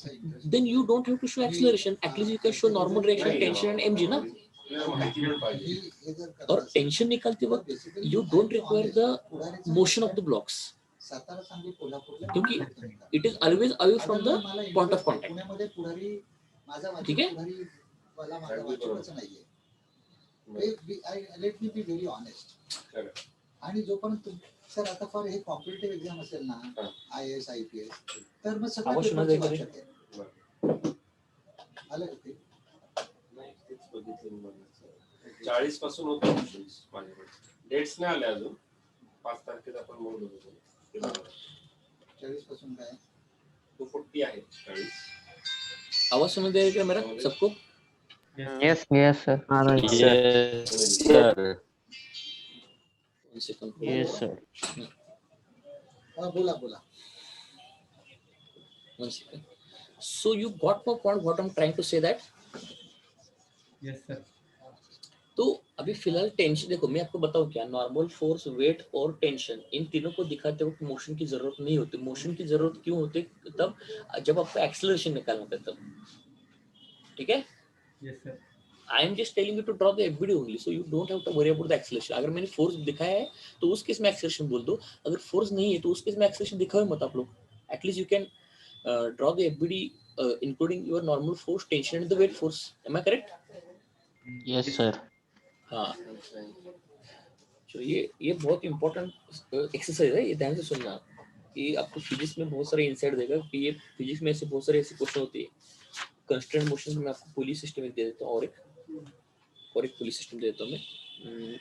then you don't have to show acceleration, at least you can show normal reaction, tension and mg ना. और टेंशन निकालते वक्त you don't require the motion of the blocks, क्योंकि it is always away from the point of contact. ठीक है. Let me be very honest. आणि जोपर्यंत सर आता फॉर हे कॉम्पिटिटिव्ह एक्झाम असेल ना, IAS IPS, तर मग सगळं आवाज सुना पेपरचं दे लक्षात आहे. आलं का ते? 40 पासून होते क्वेश्चन्स माझ्याकडे. डेट्स नाही आले अजून. 5 तारखेला आपण मोड होतो. 40 पासून काय 240 आहे 40. आवाज सुना दे रहा है मेरा सबको? Yes yes sir. आ रहा है. Sir. One second. Yes sir. हा, बोला. One second. So you got my point, what I'm trying to say that? Yes sir. तो अभी फिलहाल टेंशन देखो, मैं आपको बताऊं क्या, नॉर्मल फोर्स, वेट और टेंशन, इन तीनों को दिखाते वक्त मोशन की जरूरत नहीं होती. मोशन की जरूरत क्यों होती? तब जब आपको एक्सेलरेशन निकालना होता है तब. ठीक है. Yes sir. I am just telling you to draw the FBD only, so you don't have to worry about the acceleration. अगर मैंने फोर्स दिखाया है तो उस केस में एक्सेलरेशन बोल दो, अगर फोर्स नहीं है तो उस केस में एक्सेलरेशन दिखाओ मत आप लोग. At least you can draw the FBD including your normal force, tension and the weight force. Am I correct? Yes sir. हाँ. चलो ये बहुत इंपॉर्टेंट एक्सरसाइज है, ये ध्यान से सुनना. ये आपको फिजिक्स में बहुत सारे इंसाइट देगा कि ये फिजिक्स में ऐसे बहुत सारे ऐसे क्वेश्चन होते हैं. कंस्ट्रेंट मोशन में आपको पुली सिस्टम एक दे देता हूँ और एक पुली सिस्टम दे देता हूँ मैं।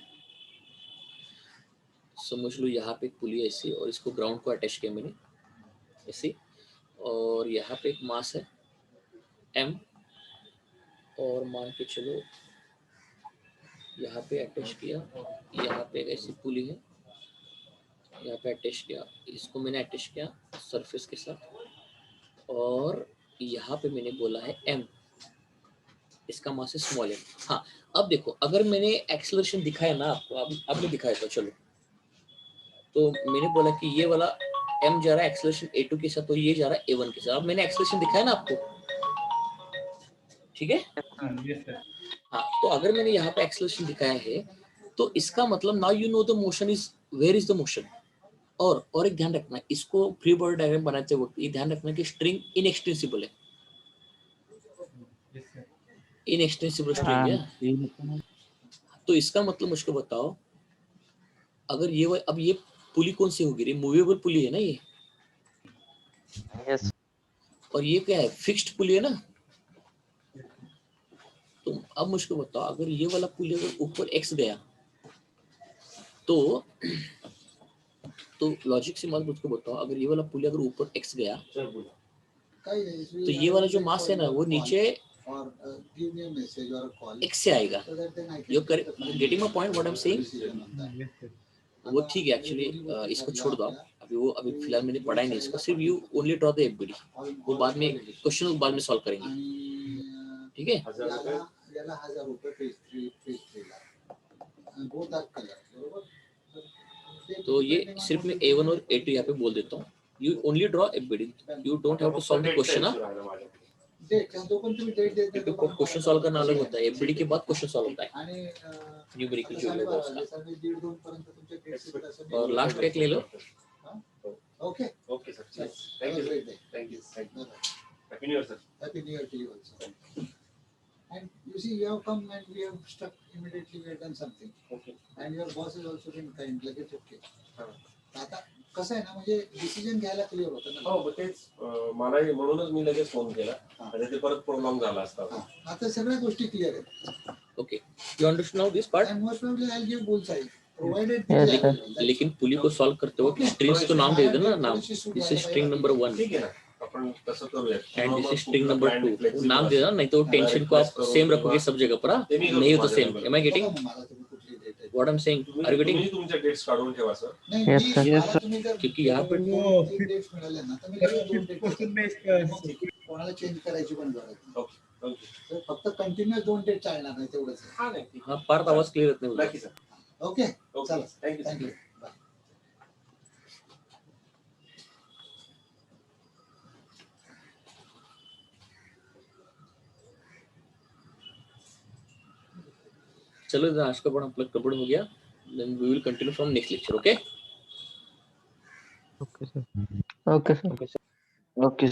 समझ लो यहाँ पे एक पुली है ऐसी और इसको ग्राउंड को अटैच किया मैंने ऐसे, और यहाँ पे एक मास है m, और मान के चलो यहाँ पे अटैच किया, यहाँ पे एक ऐसी पुली है, यहाँ पे अटैच किया, इसको मैंने अटैच किया सरफेस के साथ, और यहाँ पे मैंने बोला है m, इसका मास है स्मॉल m। हाँ अब देखो, अगर मैंने एक्सेलरेशन दिखाया ना आपको, आपने दिखाया था, चलो तो मैंने बोला कि ये वाला m जा रहा है एक्सेलरेशन a2 के साथ और ये जा रहा है a1 के साथ। अब मैंने एक्सेलरेशन दिखाया ना आपको, ठीक है? Yes, sir. हाँ, तो अगर मैंने यहाँ पे एक्सेलरेशन दिखाया है तो इसका मतलब now you know the motion is, where is the motion. और एक ध्यान रखना, इसको फ्री बॉडी डायग्राम बनाते वक्त ये ध्यान रखना कि स्ट्रिंग इनएक्सटेंसिबल है, Yes, sir. इनएक्सटेंसिबल स्ट्रिंग है। तो इसका मतलब मुझको बताओ, अगर ये अब ये पुली कौन सी होगी? मूवेबल पुली है ना ये, यस और ये क्या है? फिक्स्ड पुली है ना। तो अब मुझको बताओ, अगर ये वाला पुली अगर ऊपर x गया तो लॉजिक से मत मुझको बताओ, अगर ये वाला पुली अगर ऊपर x गया तो ये वाला जो मास है ना वो नीचे x से आएगा। You getting my point what I am saying? वो ठीक है एक्चुअली, इसको छोड़ दो आप, अभी फिलहाल मैंने पढ़ा ही नहीं इसको, सिर्फ you only draw the FBD, वो बाद में क्वेश्चन बाद में सॉल्व करेंगे, ठीक है? याला 1000 रुपये फेज 3 तो ये सिर्फ मैं A1 और A2 यहाँ पे बोल देता हूँ। You only draw FBD, you don't have to solve the question. क्योंकि क्वेश्चन सॉल्व करना अलग होता है, एफबीडी के बाद क्वेश्चन सॉल्व होता है, न्यूमेरिकल जो होगा उसका। और लास्ट का एक ले लो। Okay okay sir, thank you, thank you, happy new year sir. Happy New Year to you also. And you see, you have come and we have stuck immediately. We have done something. Okay. And your boss has also been kind. लगेच okay. आता कसं आहे ना, म्हणजे डिसिजन घ्यायला क्लिअर होतं ना. हो, तेच मलाही म्हणूनच मी लगेच फोन केला, म्हणजे ते परत प्रोलॉंग झाला असता. आता सगळ्या गोष्टी क्लिअर आहेत. Okay, you understand now this part? And most probably I'll give bull side. Provided लेकिन पुली को सॉल्व करते वक्त स्ट्रिंग्स को नाम दे देना, नाम। दिस इज स्ट्रिंग नंबर 1 ठीक है ना, अपन तसं करूया. And this is string number 2, नाम दे देना, नहीं तो टेंशन को आप सेम रखोगे सब जगह पर। नहीं हो तो same. Am I getting what I am saying? Are you getting? तुम्ही तुमच्या डेट्स काढून ठेवा sir. Yes sir yes sir. क्योंकि यहाँ पे डेट्स मिळाले ना, तर मी क्वेश्चन में इसका कोणाला चेंज करायची पण गरज नाही. ओके, तर फक्त कंटिन्युअस 2 डेट चालणार नाही, तेवढंच. हा नाही, हाँ पार्थ आवाज क्लियर नहीं होता। नक्की सर. ओके ओके, चला, थँक्यू, थँक्यू. चलो आज का पढ़ा हम लोग कवर हो गया, then we will continue from next lecture. Okay okay sir okay sir. Okay